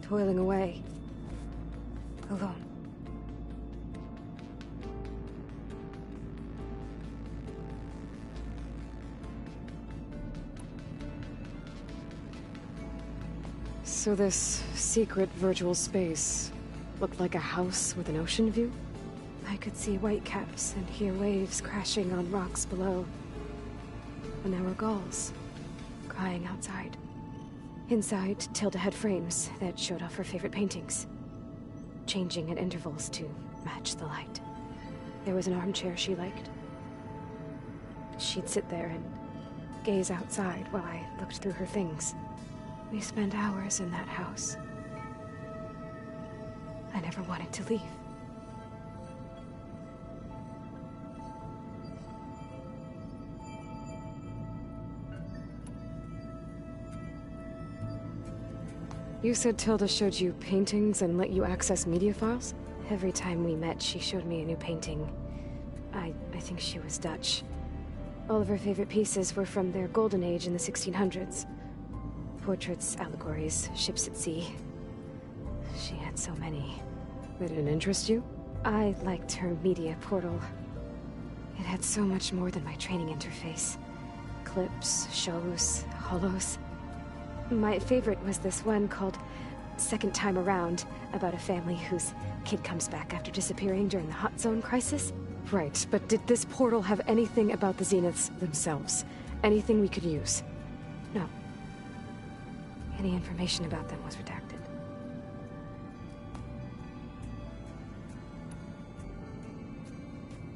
Toiling away. Alone. So this secret virtual space looked like a house with an ocean view? I could see whitecaps and hear waves crashing on rocks below. And there were gulls crying outside. Inside, Tilda had frames that showed off her favorite paintings, changing at intervals to match the light. There was an armchair she liked. She'd sit there and gaze outside while I looked through her things. We spent hours in that house. I never wanted to leave. You said Tilda showed you paintings and let you access media files? Every time we met, she showed me a new painting. I think she was Dutch. All of her favorite pieces were from their golden age in the 1600s. Portraits, allegories, ships at sea. She had so many. They didn't interest you? I liked her media portal. It had so much more than my training interface. Clips, shows, holos. My favorite was this one called Second Time Around, about a family whose kid comes back after disappearing during the Hot Zone crisis. Right, but did this portal have anything about the Zeniths themselves? Anything we could use? No. Any information about them was redacted.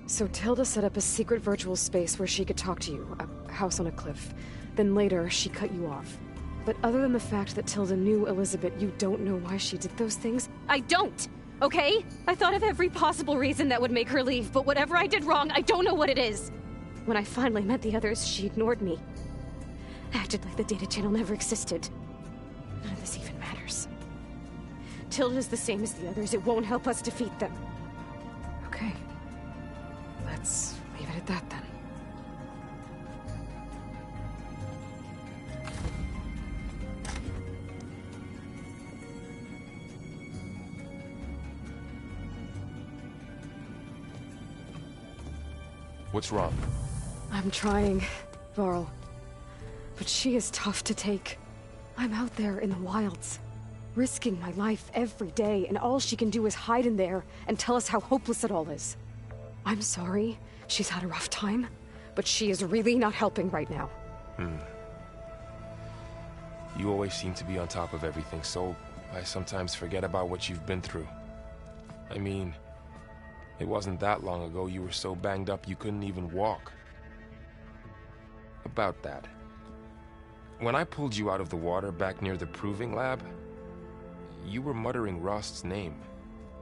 So Tilda set up a secret virtual space where she could talk to you, a house on a cliff. Then later, she cut you off. But other than the fact that Tilda knew Elizabeth, you don't know why she did those things? I don't! Okay? I thought of every possible reason that would make her leave, but whatever I did wrong, I don't know what it is. When I finally met the others, she ignored me. Acted like the data channel never existed. None of this even matters. Tilda's the same as the others. It won't help us defeat them. Okay. Let's leave it at that then. What's wrong? I'm trying, Varl. But she is tough to take. I'm out there in the wilds, risking my life every day, and all she can do is hide in there and tell us how hopeless it all is. I'm sorry, she's had a rough time, but she is really not helping right now. You always seem to be on top of everything, so I sometimes forget about what you've been through. I mean, it wasn't that long ago you were so banged up you couldn't even walk. About that. When I pulled you out of the water back near the proving lab, you were muttering Rost's name.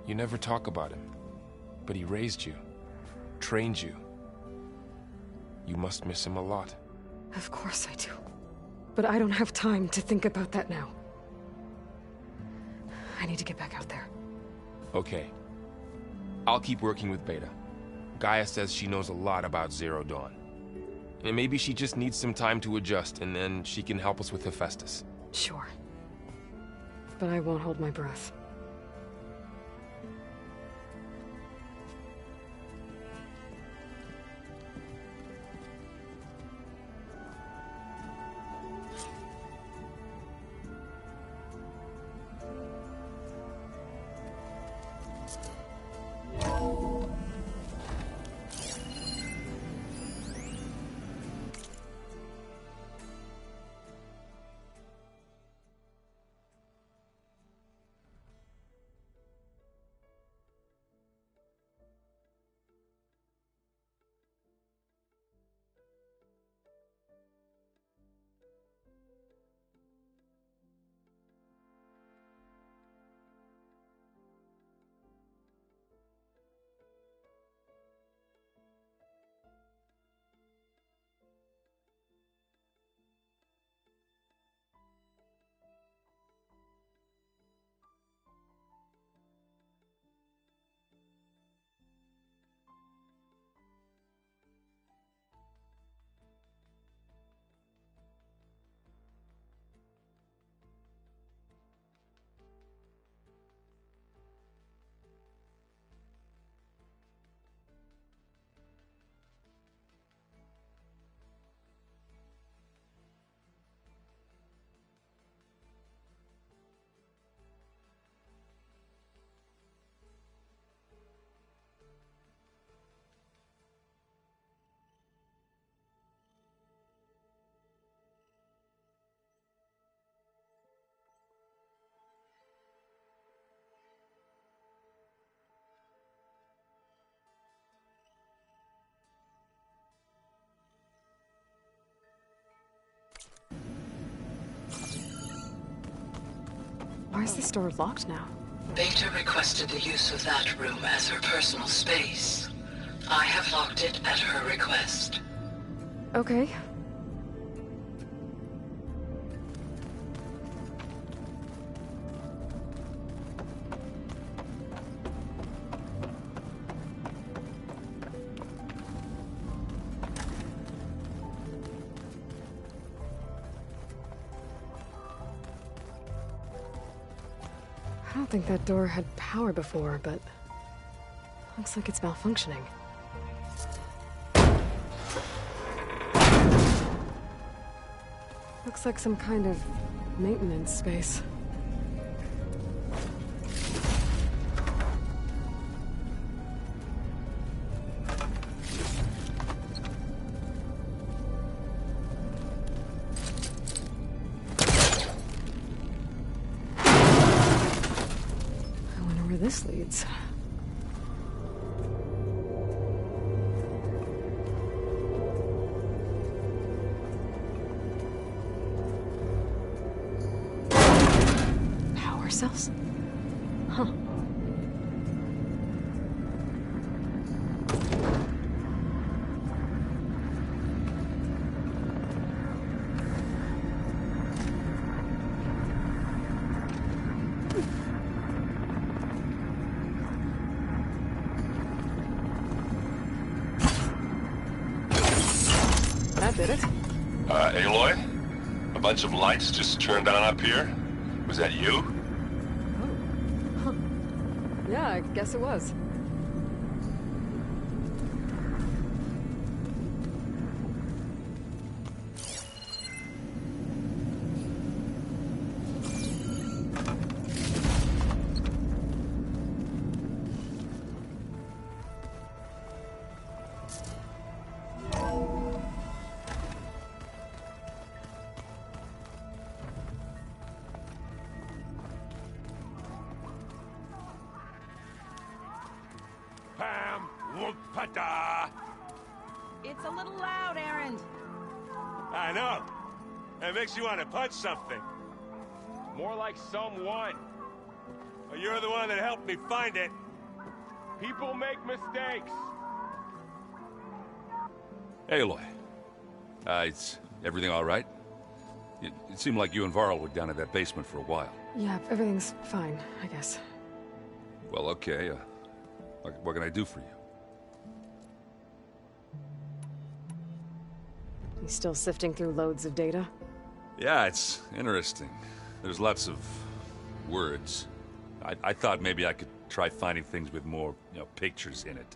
You never talk about him. But he raised you, trained you. You must miss him a lot. Of course I do. But I don't have time to think about that now. I need to get back out there. Okay. I'll keep working with Beta. Gaia says she knows a lot about Zero Dawn. And maybe she just needs some time to adjust, and then she can help us with Hephaestus. Sure. But I won't hold my breath. Why is this door locked now? Beta requested the use of that room as her personal space. I have locked it at her request. Okay. Hey, think that door had power before, but looks like it's malfunctioning. Looks like some kind of maintenance space. I wonder where this leads. Cells? Huh. That did it. Aloy? A bunch of lights just turned on up here? Was that you? Yeah, I guess it was. It's a little loud, Erend. I know. It makes you want to punch something. More like someone. Well, you're the one that helped me find it. People make mistakes. Hey, Aloy. Is everything all right? It seemed like you and Varl were down in that basement for a while. Yeah, everything's fine, I guess. Well, okay. What can I do for you? You still sifting through loads of data? Yeah, it's interesting. There's lots of words. I thought maybe I could try finding things with more, pictures in it.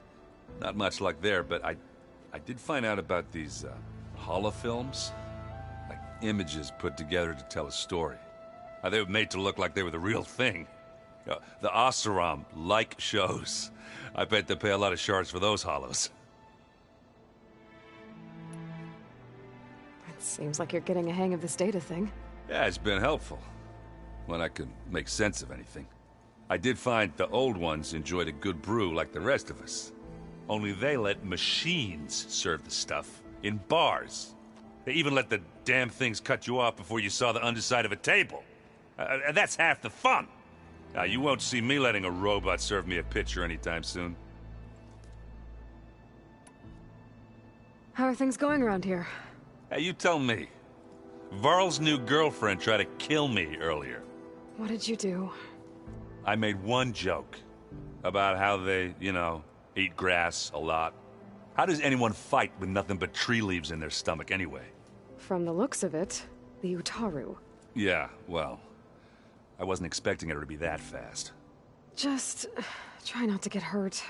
Not much luck there, but I did find out about these holofilms. Like images put together to tell a story. They were made to look like they were the real thing. The Oseram like shows. I bet they pay a lot of shards for those hollows. Seems like you're getting a hang of this data thing. Yeah, it's been helpful. When I could make sense of anything. I did find the old ones enjoyed a good brew like the rest of us. Only they let machines serve the stuff in bars. They even let the damn things cut you off before you saw the underside of a table. And that's half the fun. You won't see me letting a robot serve me a pitcher anytime soon. How are things going around here? Hey, you tell me. Varl's new girlfriend tried to kill me earlier. What did you do? I made one joke. About how they, eat grass a lot. How does anyone fight with nothing but tree leaves in their stomach anyway? From the looks of it, the Utaru. Yeah, well, I wasn't expecting her to be that fast. Just try not to get hurt.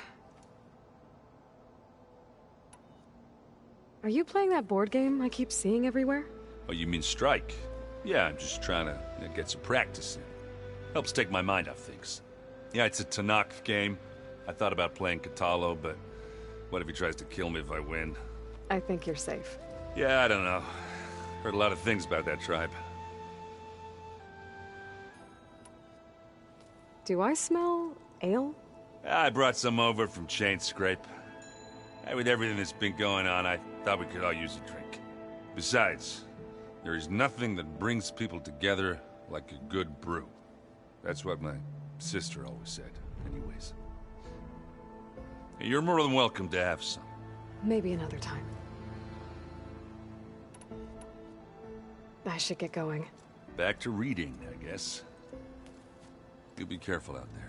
Are you playing that board game I keep seeing everywhere? Oh, you mean Strike? Yeah, I'm just trying to get some practice in. Helps take my mind off things. Yeah, it's a Tanakh game. I thought about playing Katalo, but what if he tries to kill me if I win? I think you're safe. Yeah, I don't know. Heard a lot of things about that tribe. Do I smell ale? I brought some over from Chain Scrape. With everything that's been going on, I thought we could all use a drink. Besides, there is nothing that brings people together like a good brew. That's what my sister always said, anyways. You're more than welcome to have some. Maybe another time. I should get going. Back to reading, I guess. You be careful out there.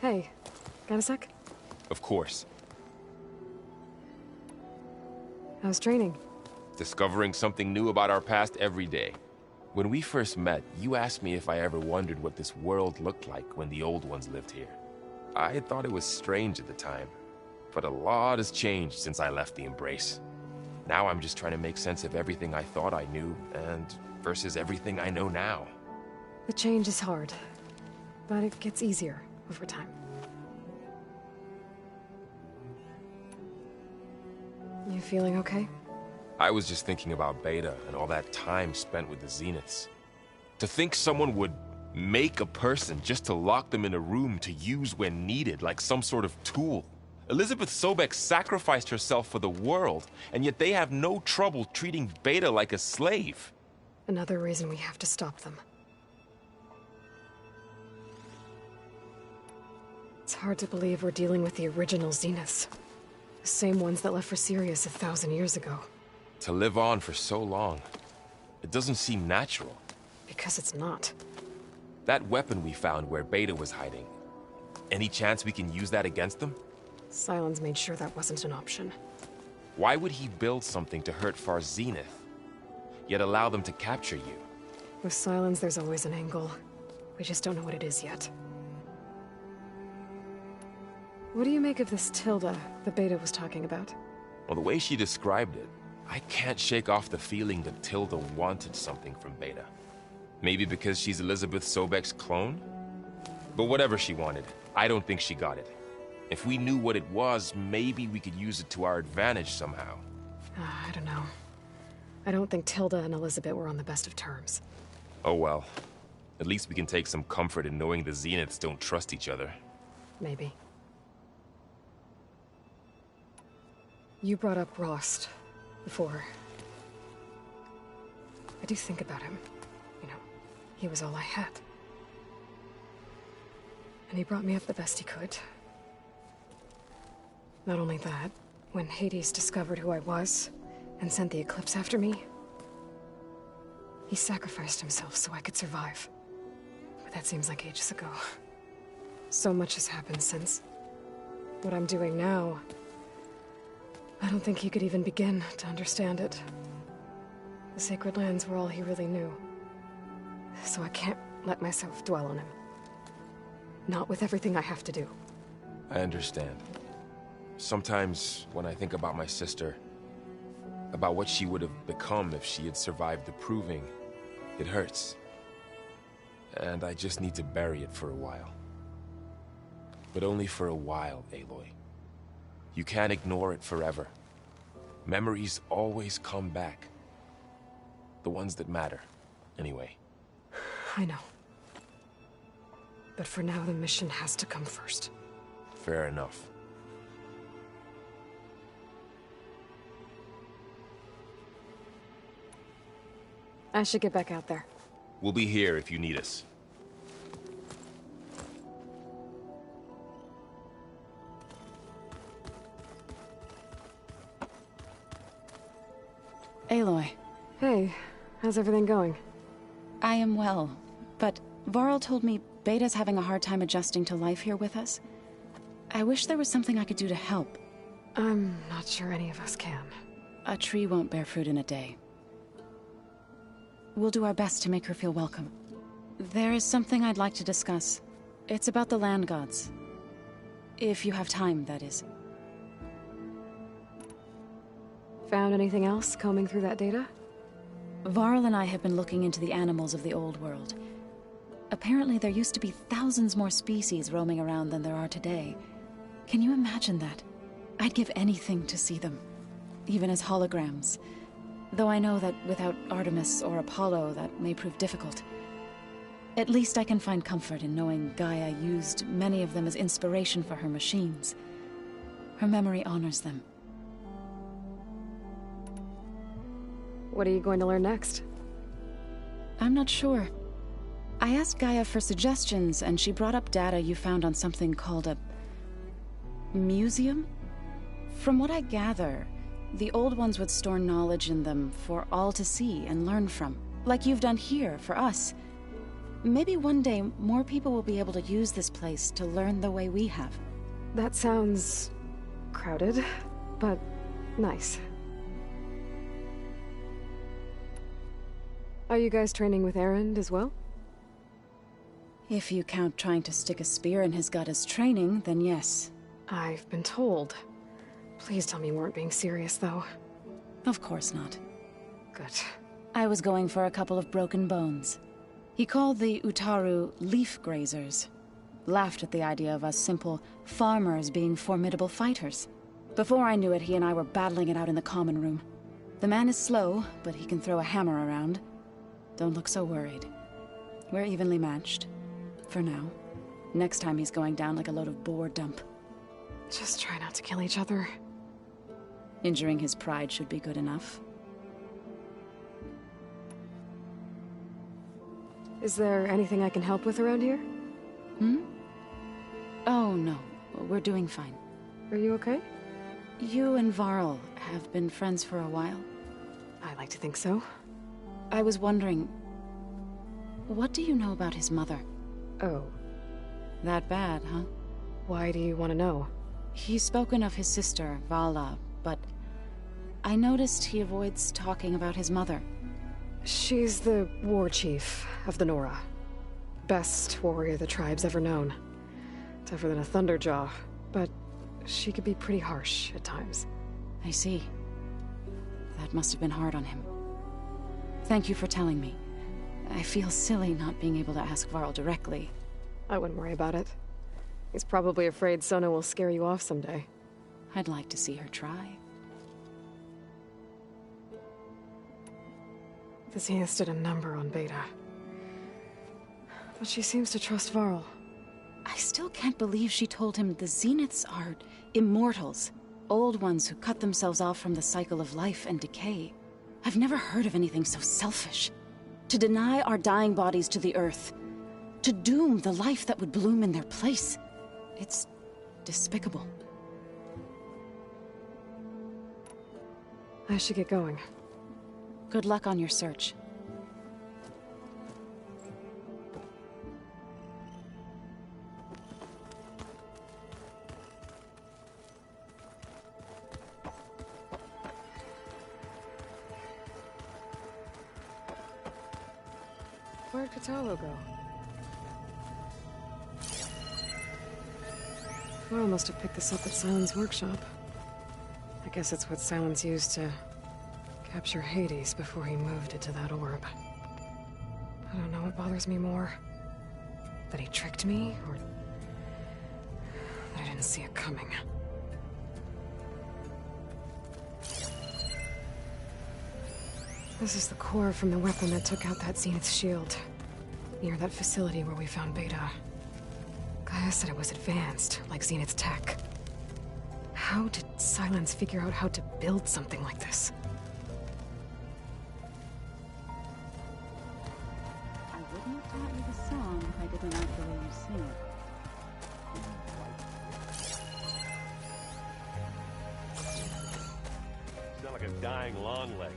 Hey, got a sec? Of course. How's training? discovering something new about our past every day. When we first met, you asked me if I ever wondered what this world looked like when the old ones lived here. I thought it was strange at the time, but a lot has changed since I left the Embrace. Now I'm just trying to make sense of everything I thought I knew and versus everything I know now. The change is hard, but it gets easier over time. You feeling okay? I was just thinking about Beta and all that time spent with the Zeniths. To think someone would make a person just to lock them in a room to use when needed, like some sort of tool. Elizabeth Sobek sacrificed herself for the world, and yet they have no trouble treating Beta like a slave. Another reason we have to stop them. It's hard to believe we're dealing with the original Zeniths. The same ones that left for Sirius 1,000 years ago. To live on for so long, it doesn't seem natural. Because it's not. That weapon we found where Beta was hiding, any chance we can use that against them? Sylens made sure that wasn't an option. Why would he build something to hurt Far Zenith, yet allow them to capture you? With Sylens, there's always an angle. We just don't know what it is yet. What do you make of this Tilda that Beta was talking about? Well, the way she described it, I can't shake off the feeling that Tilda wanted something from Beta. Maybe because she's Elizabeth Sobek's clone? But whatever she wanted, I don't think she got it. If we knew what it was, maybe we could use it to our advantage somehow. I don't know. I don't think Tilda and Elizabeth were on the best of terms. Oh well. At least we can take some comfort in knowing the Zeniths don't trust each other. Maybe. You brought up Rost before. I do think about him. You know, he was all I had. And he brought me up the best he could. Not only that, when Hades discovered who I was and sent the Eclipse after me, he sacrificed himself so I could survive. But that seems like ages ago. So much has happened since. What I'm doing now, I don't think he could even begin to understand it. The Sacred Lands were all he really knew. So I can't let myself dwell on him. Not with everything I have to do. I understand. Sometimes, when I think about my sister, about what she would have become if she had survived the Proving, it hurts. And I just need to bury it for a while. But only for a while, Aloy. You can't ignore it forever. Memories always come back. The ones that matter, anyway. I know. But for now, the mission has to come first. Fair enough. I should get back out there. We'll be here if you need us. Aloy. Hey, how's everything going? I am well, but Varl told me Beta's having a hard time adjusting to life here with us. I wish there was something I could do to help. I'm not sure any of us can. A tree won't bear fruit in a day. We'll do our best to make her feel welcome. There is something I'd like to discuss. It's about the land gods. If you have time, that is. Found anything else combing through that data? Varl and I have been looking into the animals of the old world. Apparently there used to be thousands more species roaming around than there are today. Can you imagine that? I'd give anything to see them, even as holograms. Though I know that without Artemis or Apollo, that may prove difficult. At least I can find comfort in knowing Gaia used many of them as inspiration for her machines. Her memory honors them. What are you going to learn next? I'm not sure. I asked Gaia for suggestions, and she brought up data you found on something called a museum? From what I gather, the old ones would store knowledge in them for all to see and learn from, like you've done here for us. Maybe one day more people will be able to use this place to learn the way we have. That sounds crowded, but nice. Are you guys training with Erend as well? If you count trying to stick a spear in his gut as training, then yes. I've been told. Please tell me you weren't being serious, though. Of course not. Good. I was going for a couple of broken bones. He called the Utaru leaf grazers. Laughed at the idea of us simple farmers being formidable fighters. Before I knew it, he and I were battling it out in the common room. The man is slow, but he can throw a hammer around. Don't look so worried. We're evenly matched. For now. Next time he's going down like a load of boar dump. Just try not to kill each other. Injuring his pride should be good enough. Is there anything I can help with around here? Hmm? Oh, no. We're doing fine. Are you okay? You and Varl have been friends for a while. I like to think so. I was wondering... what do you know about his mother? Oh. That bad, huh? Why do you want to know? He's spoken of his sister, Vala, but... I noticed he avoids talking about his mother. She's the war chief of the Nora. Best warrior the tribe's ever known. Tougher than a Thunderjaw, but she could be pretty harsh at times. I see. That must have been hard on him. Thank you for telling me. I feel silly not being able to ask Varl directly. I wouldn't worry about it. He's probably afraid Sona will scare you off someday. I'd like to see her try. The Zeniths did a number on Beta. But she seems to trust Varl. I still can't believe she told him the Zeniths are immortals. Old ones who cut themselves off from the cycle of life and decay. I've never heard of anything so selfish. To deny our dying bodies to the earth. To doom the life that would bloom in their place. It's despicable. I should get going. Good luck on your search. Where'd Kotallo go? Varl must have picked this up at Sylens' workshop. I guess it's what Sylens used to capture Hades before he moved it to that orb. I don't know what bothers me more. That he tricked me, or that I didn't see it coming. This is the core from the weapon that took out that Zenith shield. Near that facility where we found Beta. Gaia said it was advanced, like Zenith's tech. How did Sylens figure out how to build something like this? I wouldn't have taught you the song if I didn't like the way you sing it. Sound like a dying Longleg.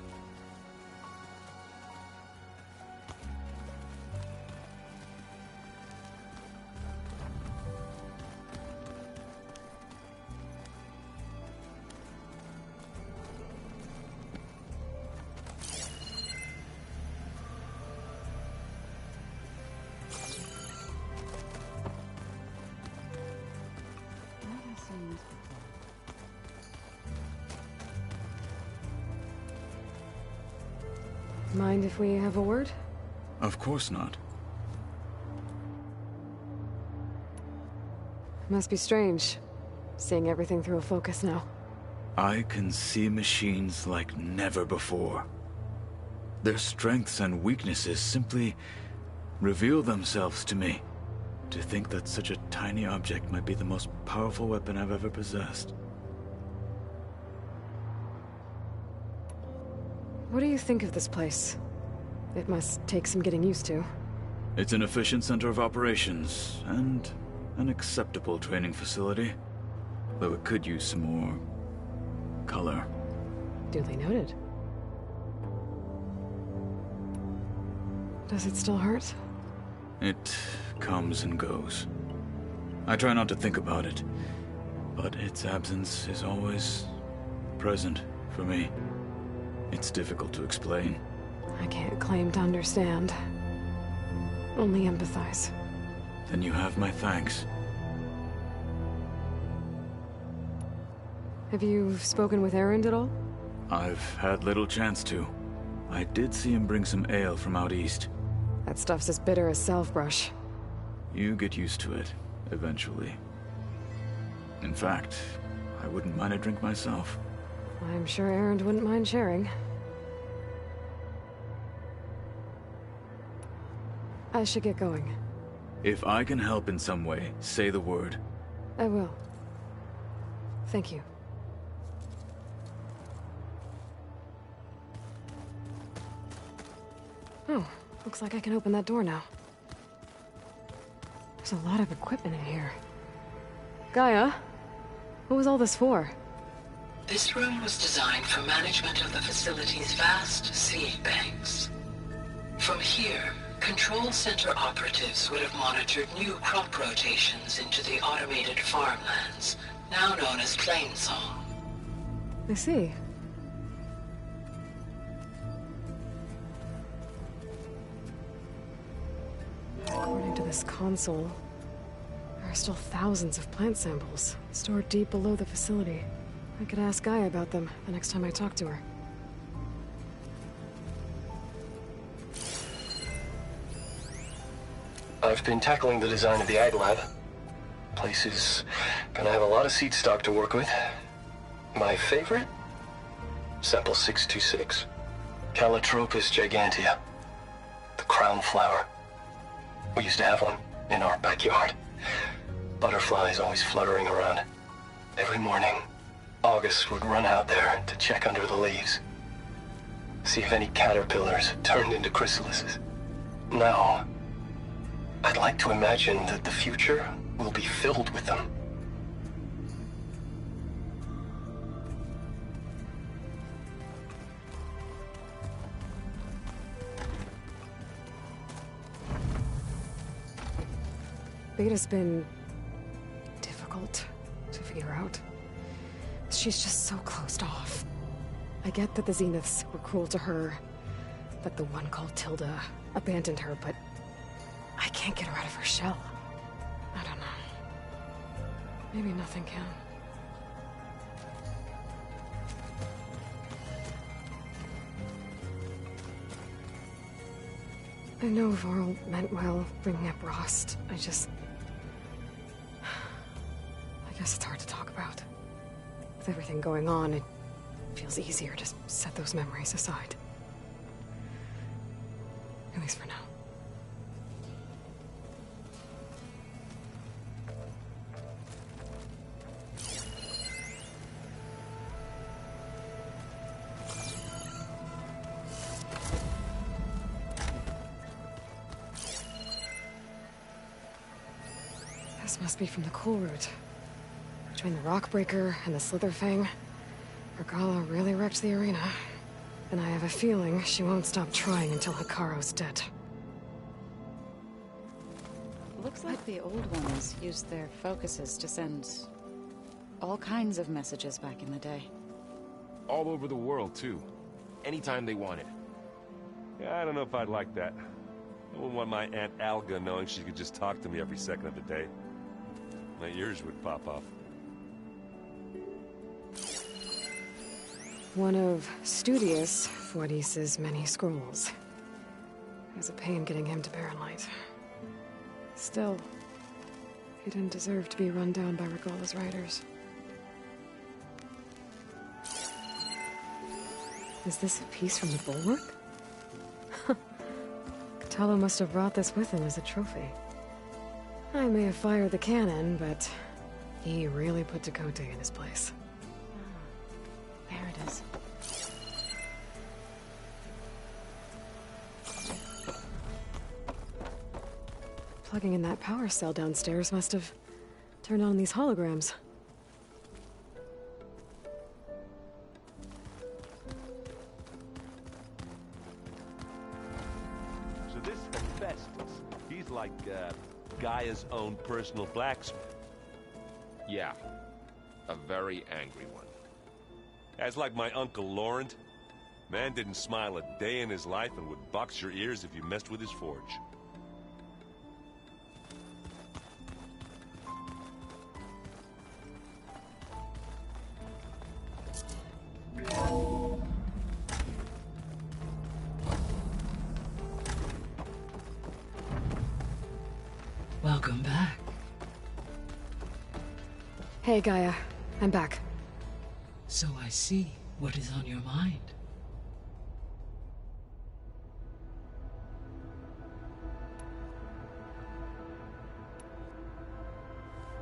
Mind if we have a word? Of course not. Must be strange, seeing everything through a focus now. I can see machines like never before. Their strengths and weaknesses simply reveal themselves to me. To think that such a tiny object might be the most powerful weapon I've ever possessed. What do you think of this place? It must take some getting used to. It's an efficient center of operations, and an acceptable training facility. Though it could use some more color. Duly noted. Does it still hurt? It comes and goes. I try not to think about it, but its absence is always present for me. It's difficult to explain. I can't claim to understand. Only empathize. Then you have my thanks. Have you spoken with Erend at all? I've had little chance to. I did see him bring some ale from out east. That stuff's as bitter as self-brush. You get used to it, eventually. In fact, I wouldn't mind a drink myself. I'm sure Erend wouldn't mind sharing. I should get going. If I can help in some way, say the word. I will. Thank you. Oh, looks like I can open that door now. There's a lot of equipment in here. Gaia, what was all this for? This room was designed for management of the facility's vast seed banks. From here, Control Center operatives would have monitored new crop rotations into the automated farmlands, now known as Plainsong. I see. According to this console, there are still thousands of plant samples stored deep below the facility. I could ask Gaia about them the next time I talk to her. I've been tackling the design of the Ag Lab. Place is gonna have a lot of seed stock to work with. My favorite? Sample 626. Calotropis gigantea. The crown flower. We used to have one in our backyard. Butterflies always fluttering around. Every morning, August would run out there to check under the leaves. See if any caterpillars turned into chrysalises. Now, I'd like to imagine that the future will be filled with them. Beta's been difficult to figure out. She's just so closed off. I get that the Zeniths were cruel to her, that the one called Tilda abandoned her, but I can't get her out of her shell. I don't know. Maybe nothing can. I know Varl meant well, bringing up Rost. I guess it's hard to talk about. With everything going on, it feels easier to set those memories aside. At least for now. This must be from the Cool Route. Between the Rockbreaker and the Slitherfang, Regala really wrecked the arena. And I have a feeling she won't stop trying until Hekarro's dead. Looks like the old ones used their focuses to send all kinds of messages back in the day. All over the world, too. Anytime they wanted. Yeah, I don't know if I'd like that. I wouldn't want my Aunt Alga knowing she could just talk to me every second of the day. My ears would pop off. One of Studius Fuadis's many scrolls. It was a pain getting him to Barren Light. Still, he didn't deserve to be run down by Regala's riders. Is this a piece from the bulwark? Kotallo must have brought this with him as a trophy. I may have fired the cannon, but he really put Tekotteh in his place. There it is. Plugging in that power cell downstairs must have turned on these holograms. So this Hephaestus, he's like, Gaia's own personal blacksmith. Yeah. A very angry one. That's like my Uncle Laurent. Man didn't smile a day in his life and would box your ears if you messed with his forge. Welcome back. Hey, Gaia. I'm back. So I see what is on your mind.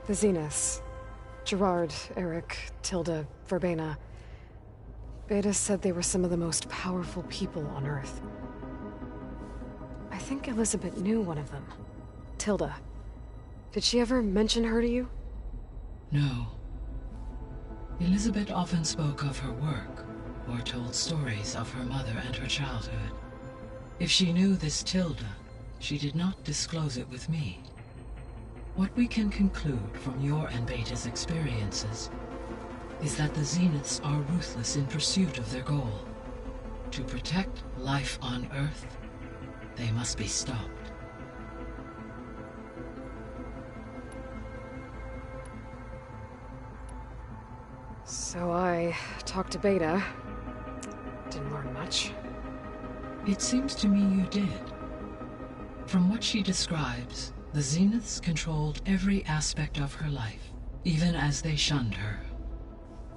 The Zeniths. Gerard, Eric, Tilda, Verbena. Beta said they were some of the most powerful people on Earth. I think Elizabeth knew one of them. Tilda. Did she ever mention her to you? No. Elizabeth often spoke of her work, or told stories of her mother and her childhood. If she knew this Tilda, she did not disclose it with me. What we can conclude from your and Beta's experiences is that the Zeniths are ruthless in pursuit of their goal. To protect life on Earth, they must be stopped. So I talked to Beta. Didn't learn much. It seems to me you did. From what she describes, the Zeniths controlled every aspect of her life, even as they shunned her.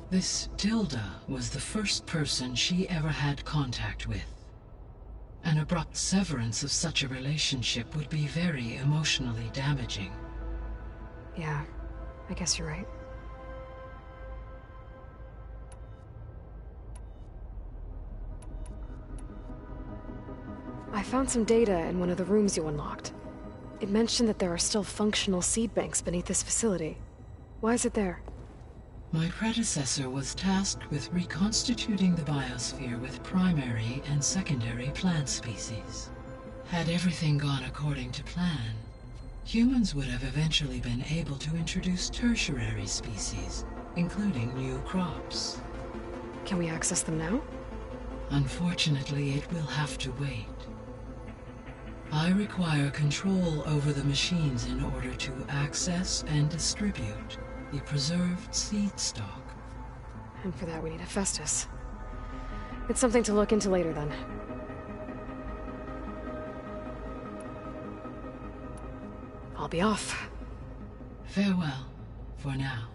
This Tilda was the first person she ever had contact with. An abrupt severance of such a relationship would be very emotionally damaging. Yeah, I guess you're right. I found some data in one of the rooms you unlocked. It mentioned that there are still functional seed banks beneath this facility. Why is it there? My predecessor was tasked with reconstituting the biosphere with primary and secondary plant species. Had everything gone according to plan, humans would have eventually been able to introduce tertiary species, including new crops. Can we access them now? Unfortunately, it will have to wait. I require control over the machines in order to access and distribute the preserved seed stock. And for that we need Hephaestus. It's something to look into later then. I'll be off. Farewell, for now.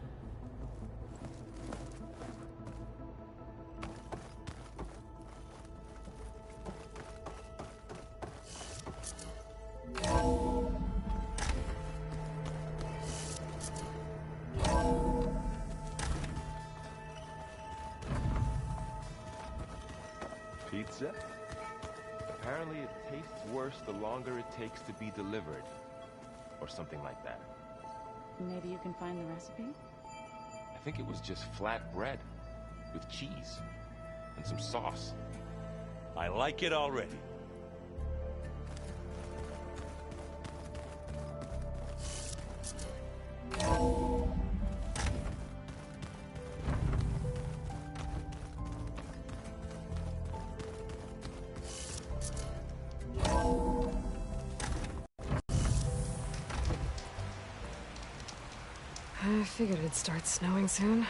Pizza? Apparently it tastes worse the longer it takes to be delivered. Or something like that. Maybe you can find the recipe? I think it was just flat bread. With cheese. And some sauce. I like it already. I figured it'd start snowing soon.